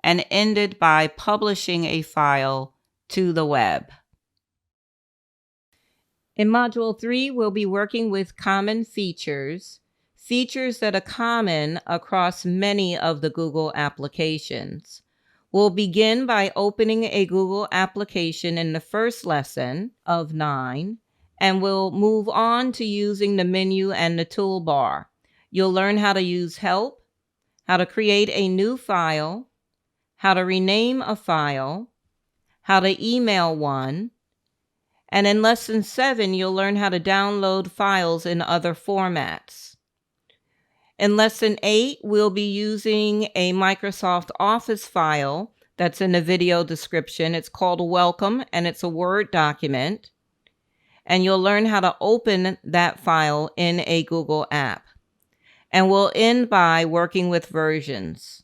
and ended by publishing a file to the web. In Module 3, we'll be working with common features that are common across many of the Google applications. We'll begin by opening a Google application in the first lesson of 9, and we'll move on to using the menu and the toolbar. You'll learn how to use help, how to create a new file, how to rename a file, how to email one, and in Lesson 7, you'll learn how to download files in other formats. In Lesson 8, we'll be using a Microsoft Office file that's in the video description. It's called Welcome, and it's a Word document. And you'll learn how to open that file in a Google app. And we'll end by working with versions.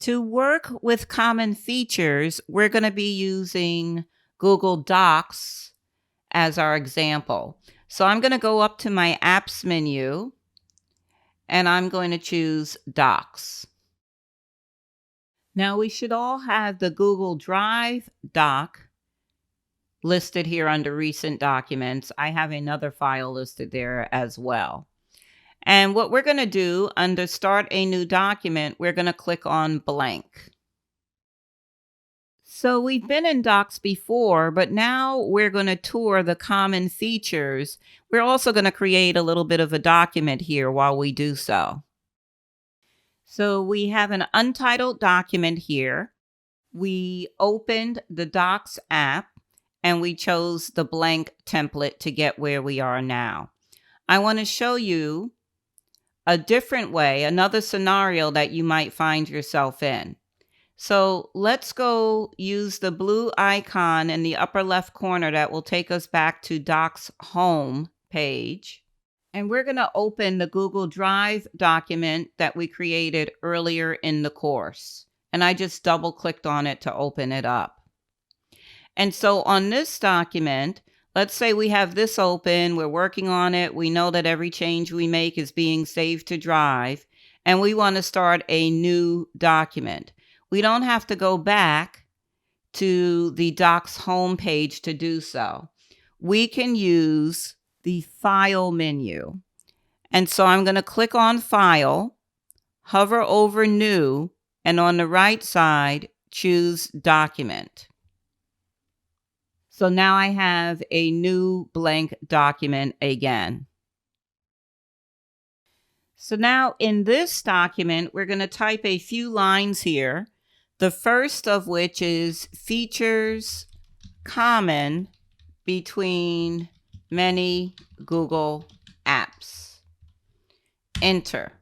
To work with common features, we're going to be using Google Docs as our example. So I'm going to go up to my Apps menu, and I'm going to choose Docs. Now we should all have the Google Drive doc listed here under Recent Documents. I have another file listed there as well. And what we're going to do under Start a New Document, we're going to click on Blank. So we've been in Docs before, but now we're going to tour the common features. We're also going to create a little bit of a document here while we do so. So we have an untitled document here. We opened the Docs app and we chose the blank template to get where we are now. I want to show you a different way, another scenario that you might find yourself in. So let's go use the blue icon in the upper left corner that will take us back to Docs home page. And we're going to open the Google Drive document that we created earlier in the course. And I just double clicked on it to open it up. And so on this document, let's say we have this open, we're working on it. We know that every change we make is being saved to Drive, and we want to start a new document. We don't have to go back to the Docs home page to do so. We can use the File menu. And so I'm going to click on File, hover over New, and on the right side, choose Document. So now I have a new blank document again. So now in this document, we're going to type a few lines here. The first of which is features common between many Google apps. Enter.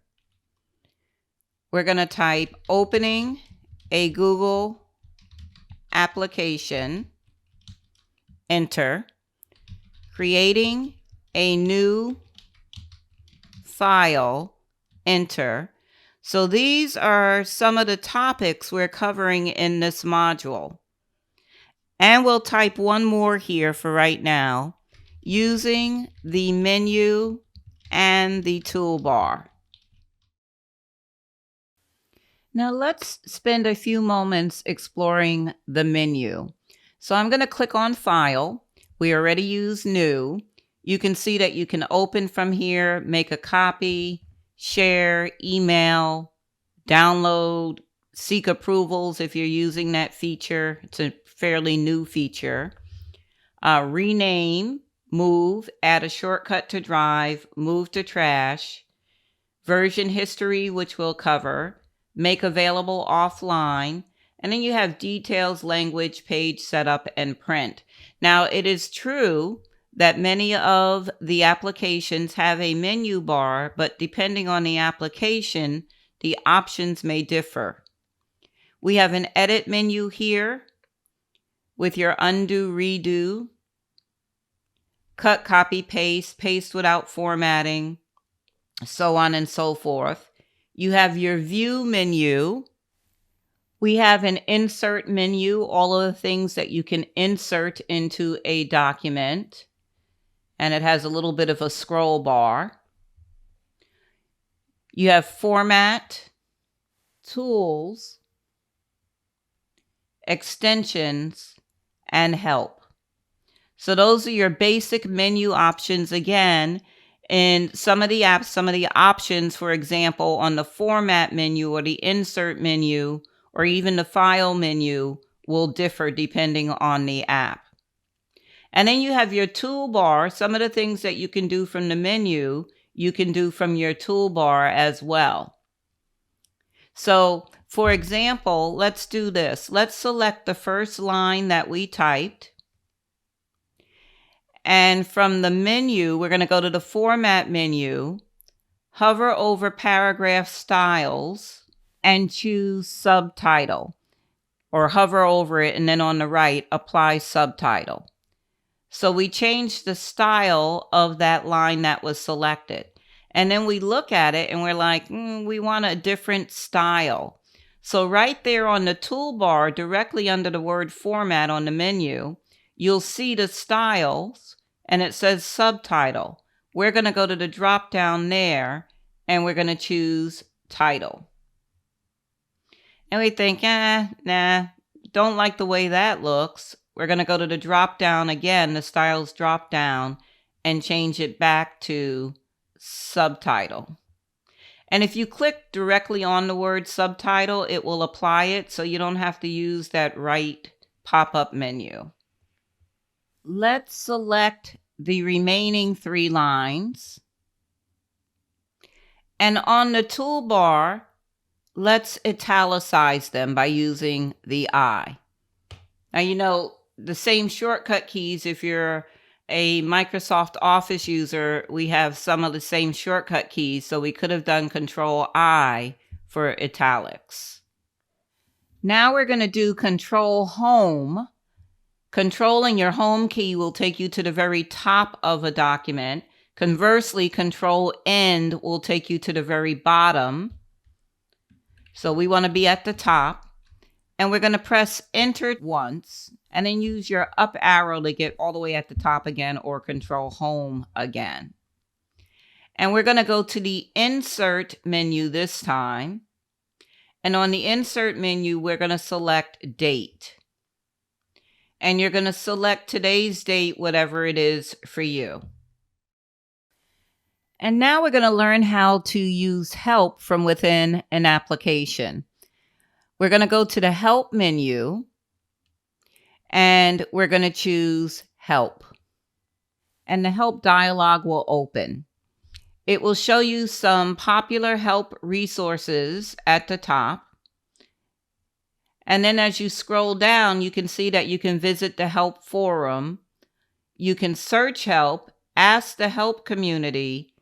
We're going to type opening a Google application. Enter. Creating a new file. Enter. So these are some of the topics we're covering in this module. And we'll type one more here for right now, using the menu and the toolbar. Now let's spend a few moments exploring the menu. So I'm going to click on File. We already use New. You can see that you can open from here, make a copy, share, email, download, seek approvals if you're using that feature. It's a fairly new feature. Rename, move, add a shortcut to Drive, move to Trash, version history, which we'll cover, make available offline, and then you have details, language, page setup, and print. Now, it is true that many of the applications have a menu bar, but depending on the application, the options may differ. We have an edit menu here with your undo, redo, cut, copy, paste, paste without formatting, so on and so forth. You have your view menu. We have an insert menu, all of the things that you can insert into a document. And it has a little bit of a scroll bar. You have format, tools, extensions, and help. So those are your basic menu options. Again, in some of the apps, some of the options, for example, on the format menu or the insert menu or even the file menu will differ depending on the app. And then you have your toolbar. Some of the things that you can do from the menu, you can do from your toolbar as well. So, for example, let's do this. Let's select the first line that we typed. And from the menu, we're going to go to the Format menu, hover over Paragraph Styles, and choose Subtitle. Or hover over it, and then on the right, Apply Subtitle. So we changed the style of that line that was selected. And then we look at it, and we're like, we want a different style. So right there on the toolbar, directly under the word Format on the menu, you'll see the styles. And it says subtitle. We're going to go to the drop down there and we're going to choose title. And we think, nah, don't like the way that looks. We're going to go to the drop down again, the styles drop down, and change it back to subtitle. And if you click directly on the word subtitle, it will apply it so you don't have to use that right pop-up menu. Let's select the remaining 3 lines. And on the toolbar, let's italicize them by using the I. Now, you know, the same shortcut keys, if you're a Microsoft Office user, we have some of the same shortcut keys. So we could have done Control I for italics. Now we're going to do Control Home. Controlling your home key will take you to the very top of a document. Conversely, Control End will take you to the very bottom. So we want to be at the top. And we're going to press Enter once and then use your up arrow to get all the way at the top again, or Control Home again. And we're going to go to the Insert menu this time. And on the Insert menu, we're going to select Date. And you're going to select today's date, whatever it is for you. And now we're going to learn how to use help from within an application. We're going to go to the Help menu, and we're going to choose Help. And the Help dialog will open. It will show you some popular help resources at the top. And then as you scroll down, you can see that you can visit the help forum. You can search help, ask the help community,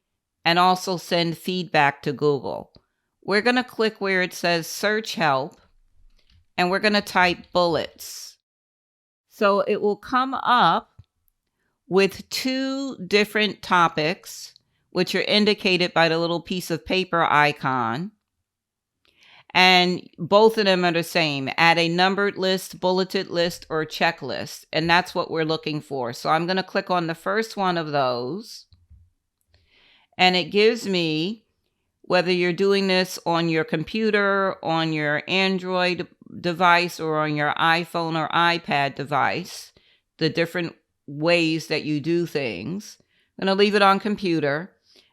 and also send feedback to Google. We're going to click where it says search help, and we're going to type bullets. So it will come up with 2 different topics, which are indicated by the little piece of paper icon. And both of them are the same. Add a numbered list, bulleted list, or checklist. And that's what we're looking for. So I'm going to click on the first one of those. And it gives me, whether you're doing this on your computer, on your Android device, or on your iPhone or iPad device, the different ways that you do things. I'm going to leave it on computer.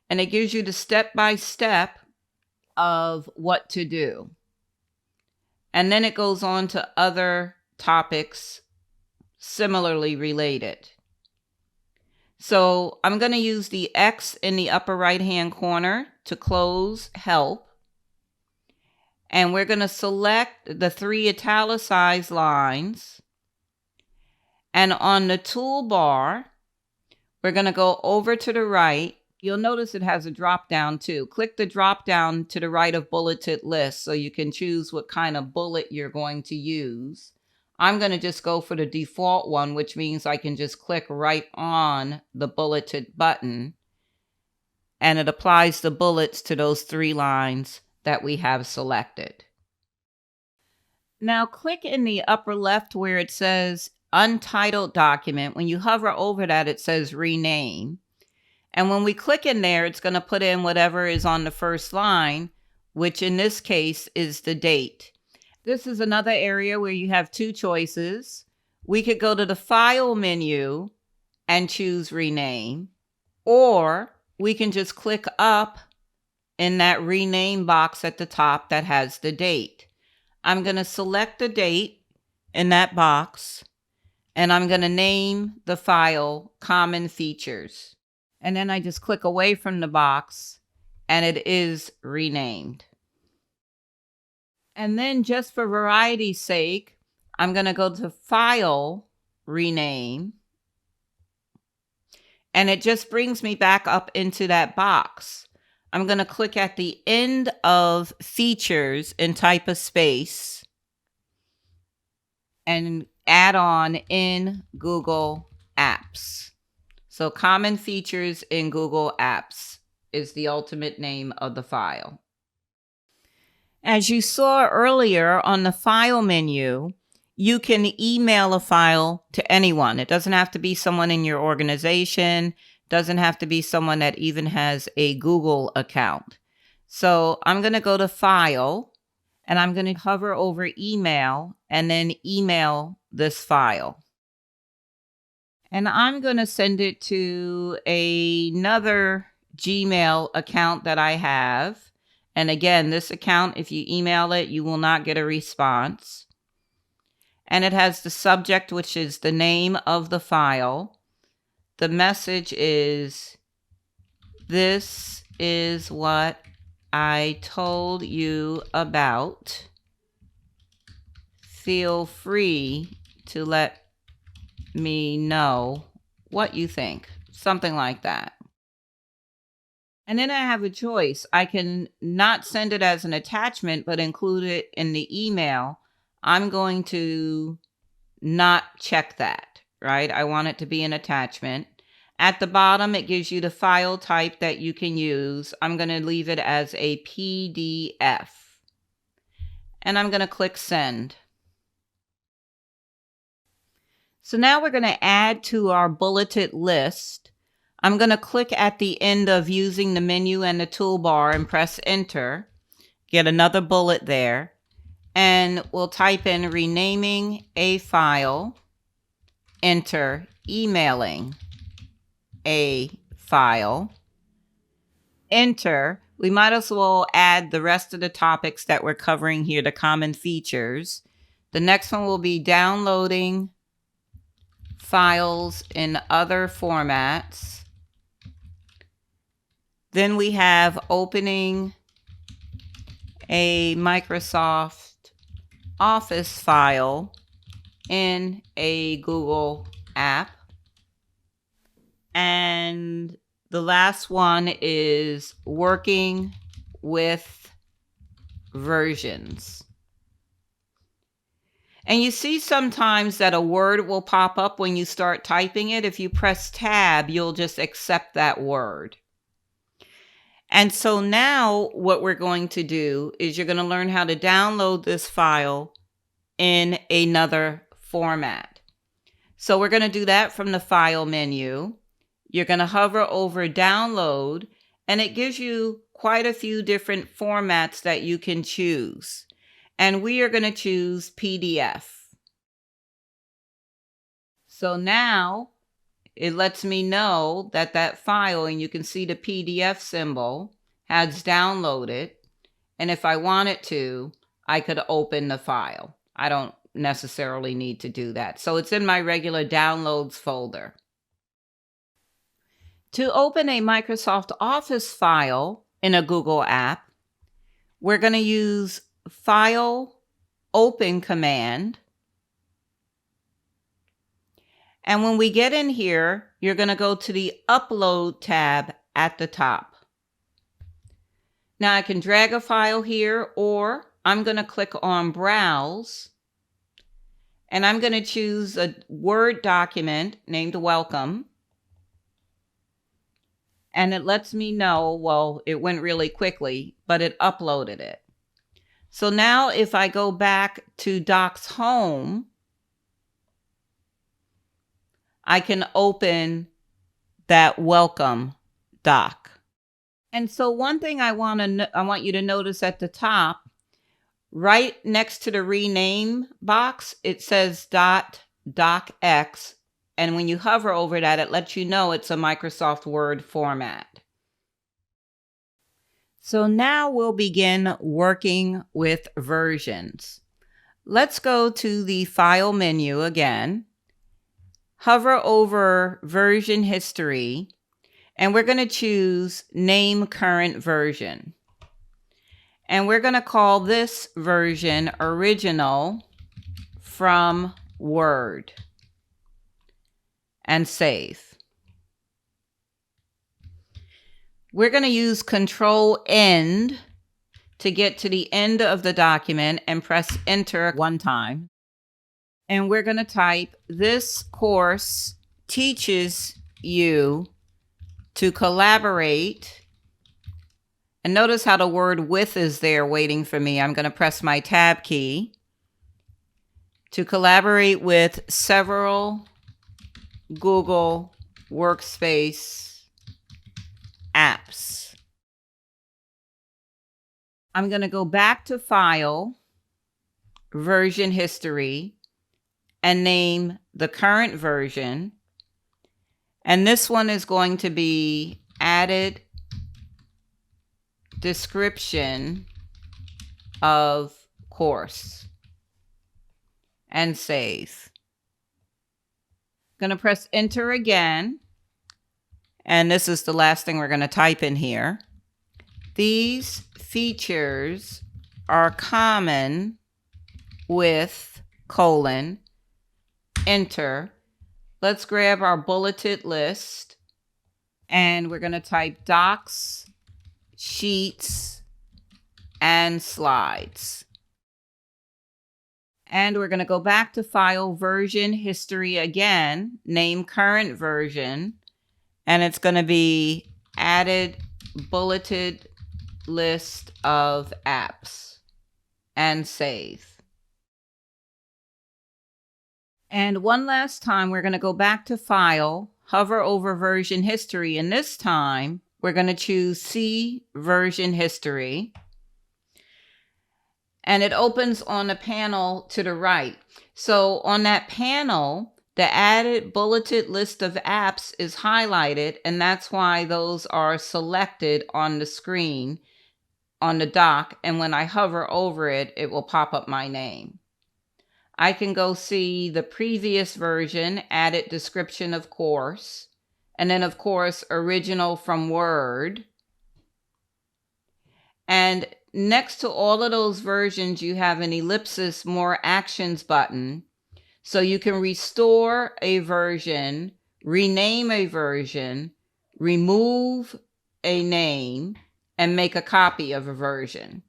And it gives you the step-by-step of what to do. And then it goes on to other topics similarly related. So I'm going to use the X in the upper right-hand corner to close help. And we're going to select the 3 italicized lines. And on the toolbar, we're going to go over to the right. You'll notice it has a drop down too. Click the drop down to the right of bulleted list so you can choose what kind of bullet you're going to use. I'm going to just go for the default one, which means I can just click right on the bulleted button. And it applies the bullets to those 3 lines that we have selected. Now click in the upper left where it says Untitled Document. When you hover over that, it says Rename. And when we click in there, it's going to put in whatever is on the first line, which in this case is the date. This is another area where you have 2 choices. We could go to the File menu and choose Rename, or we can just click up in that Rename box at the top that has the date. I'm going to select the date in that box, and I'm going to name the file Common Features. And then I just click away from the box and it is renamed. And then just for variety's sake, I'm going to go to File, Rename. And it just brings me back up into that box. I'm going to click at the end of Features and type a space. And add on in Google Apps. So Common Features in Google Apps is the ultimate name of the file. As you saw earlier on the File menu, you can email a file to anyone. It doesn't have to be someone in your organization, doesn't have to be someone that even has a Google account. So I'm going to go to File, and I'm going to hover over Email, and then email this file. And I'm going to send it to another Gmail account that I have. And again, this account, if you email it, you will not get a response. And it has the subject, which is the name of the file. The message is, "This is what I told you about. Feel free to let me know what you think." Something like that. And then I have a choice. I can not send it as an attachment, but include it in the email. I'm going to not check that, right? I want it to be an attachment. At the bottom, it gives you the file type that you can use. I'm going to leave it as a PDF. And I'm going to click Send. So now we're going to add to our bulleted list. I'm going to click at the end of using the menu and the toolbar and press Enter. Get another bullet there. And we'll type in renaming a file. Enter emailing a file. Enter. We might as well add the rest of the topics that we're covering here, the common features. The next one will be downloading files in other formats. Then we have opening a Microsoft Office file in a Google app. And the last one is working with versions. And you see sometimes that a word will pop up when you start typing it. If you press Tab, you'll just accept that word. And so now what we're going to do is you're going to learn how to download this file in another format. So we're going to do that from the File menu. You're going to hover over Download, and it gives you quite a few different formats that you can choose. And we are going to choose PDF. So now it lets me know that that file, and you can see the PDF symbol, has downloaded. And if I wanted to, I could open the file. I don't necessarily need to do that. So it's in my regular downloads folder. To open a Microsoft Office file in a Google app, we're going to use File Open command. And when we get in here, you're going to go to the Upload tab at the top. Now I can drag a file here, or I'm going to click on Browse, and I'm going to choose a Word document named Welcome. And it lets me know, well, it went really quickly, but it uploaded it. So now if I go back to Docs Home, I can open that Welcome doc. And so one thing I want you to notice at the top, right next to the rename box, it says .docx. And when you hover over that, it lets you know it's a Microsoft Word format. So now we'll begin working with versions. Let's go to the File menu again. Hover over Version History, and we're going to choose Name Current Version. And we're going to call this version Original from Word. And save. We're going to use Control End to get to the end of the document and press Enter one time. And we're going to type, "This course teaches you to collaborate." And notice how the word "with" is there waiting for me. I'm going to press my Tab key. "To collaborate with several Google Workspace apps." I'm going to go back to File, Version History, and name the current version. And this one is going to be Added Description of Course. And save. Going to press Enter again. And this is the last thing we're going to type in here. "These features are common with : Enter." Let's grab our bulleted list, and we're going to type Docs, Sheets, and Slides. And we're going to go back to File, Version History again, name current version, and it's going to be Added Bulleted List of Apps, and save. And one last time, we're going to go back to File, hover over Version History, and this time we're going to choose See Version History. And it opens on the panel to the right. So on that panel, the Added Bulleted List of Apps is highlighted, and that's why those are selected on the screen on the dock. And when I hover over it, it will pop up my name. I can go see the previous version, Added Description of Course, and then of course, Original from Word. And next to all of those versions, you have an ellipsis, More Actions button. So you can restore a version, rename a version, remove a name, and make a copy of a version.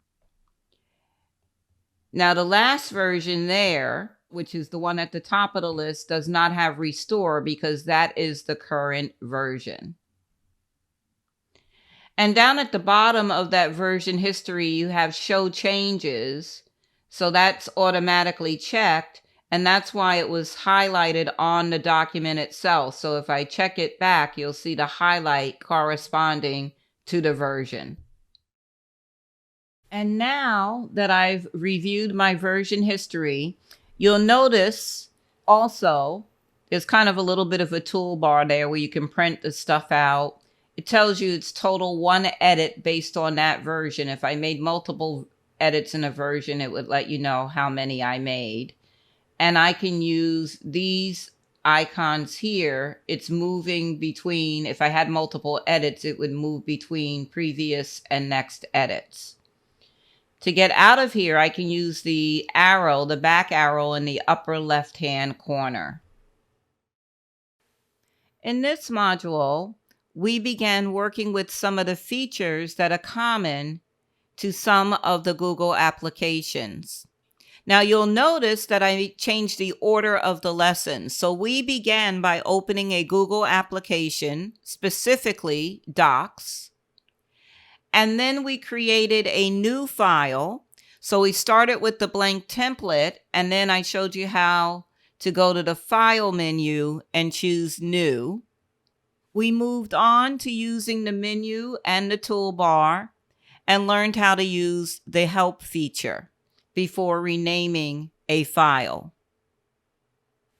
Now, the last version there, which is the one at the top of the list, does not have restore because that is the current version. And down at the bottom of that version history, you have show changes. So that's automatically checked. And that's why it was highlighted on the document itself. So if I check it back, you'll see the highlight corresponding to the version. And now that I've reviewed my version history, you'll notice also there's kind of a little bit of a toolbar there where you can print the stuff out. It tells you it's total one edit based on that version. If I made multiple edits in a version, it would let you know how many I made. And I can use these icons here. It's moving between, if I had multiple edits, it would move between previous and next edits. To get out of here, I can use the arrow, the back arrow in the upper left-hand corner. In this module, we began working with some of the features that are common to some of the Google applications. Now you'll notice that I changed the order of the lessons. So we began by opening a Google application, specifically Docs. And then we created a new file. So we started with the blank template, and then I showed you how to go to the File menu and choose New. We moved on to using the menu and the toolbar and learned how to use the Help feature before renaming a file.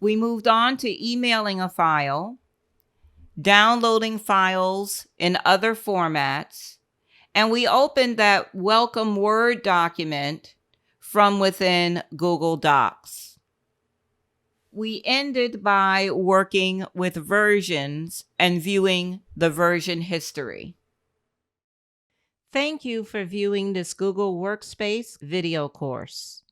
We moved on to emailing a file, downloading files in other formats, and we opened that welcome Word document from within Google Docs. We ended by working with versions and viewing the version history. Thank you for viewing this Google Workspace video course.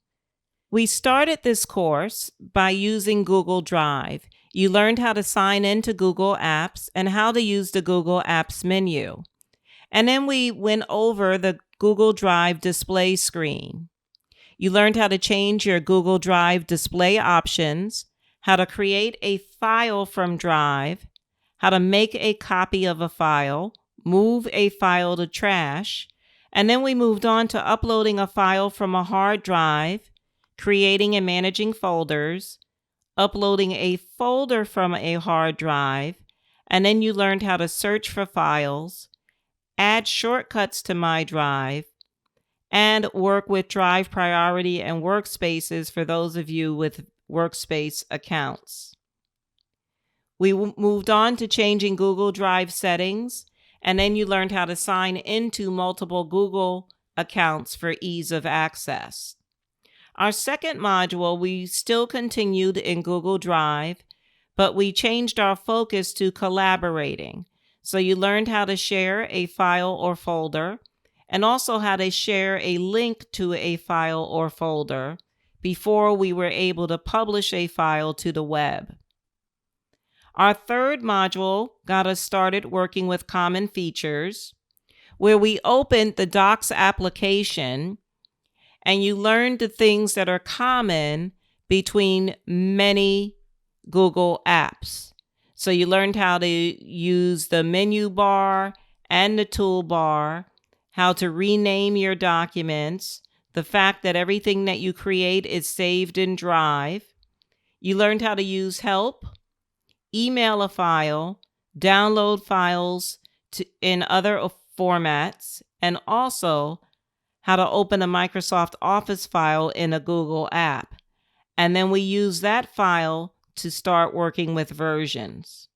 We started this course by using Google Drive. You learned how to sign into Google Apps and how to use the Google Apps menu. And then we went over the Google Drive display screen. You learned how to change your Google Drive display options, how to create a file from Drive, how to make a copy of a file, move a file to trash, and then we moved on to uploading a file from a hard drive, creating and managing folders, uploading a folder from a hard drive, and then you learned how to search for files, add shortcuts to My Drive, and work with Drive Priority and Workspaces for those of you with Workspace accounts. We moved on to changing Google Drive settings, and then you learned how to sign into multiple Google accounts for ease of access. Our second module, we still continued in Google Drive, but we changed our focus to collaborating. So you learned how to share a file or folder, and also how to share a link to a file or folder before we were able to publish a file to the web. Our third module got us started working with common features, where we opened the Docs application and you learned the things that are common between many Google apps. So you learned how to use the menu bar and the toolbar, how to rename your documents, the fact that everything that you create is saved in Drive. You learned how to use Help, email a file, download files in other formats, and also how to open a Microsoft Office file in a Google app. And then we use that file to start working with versions.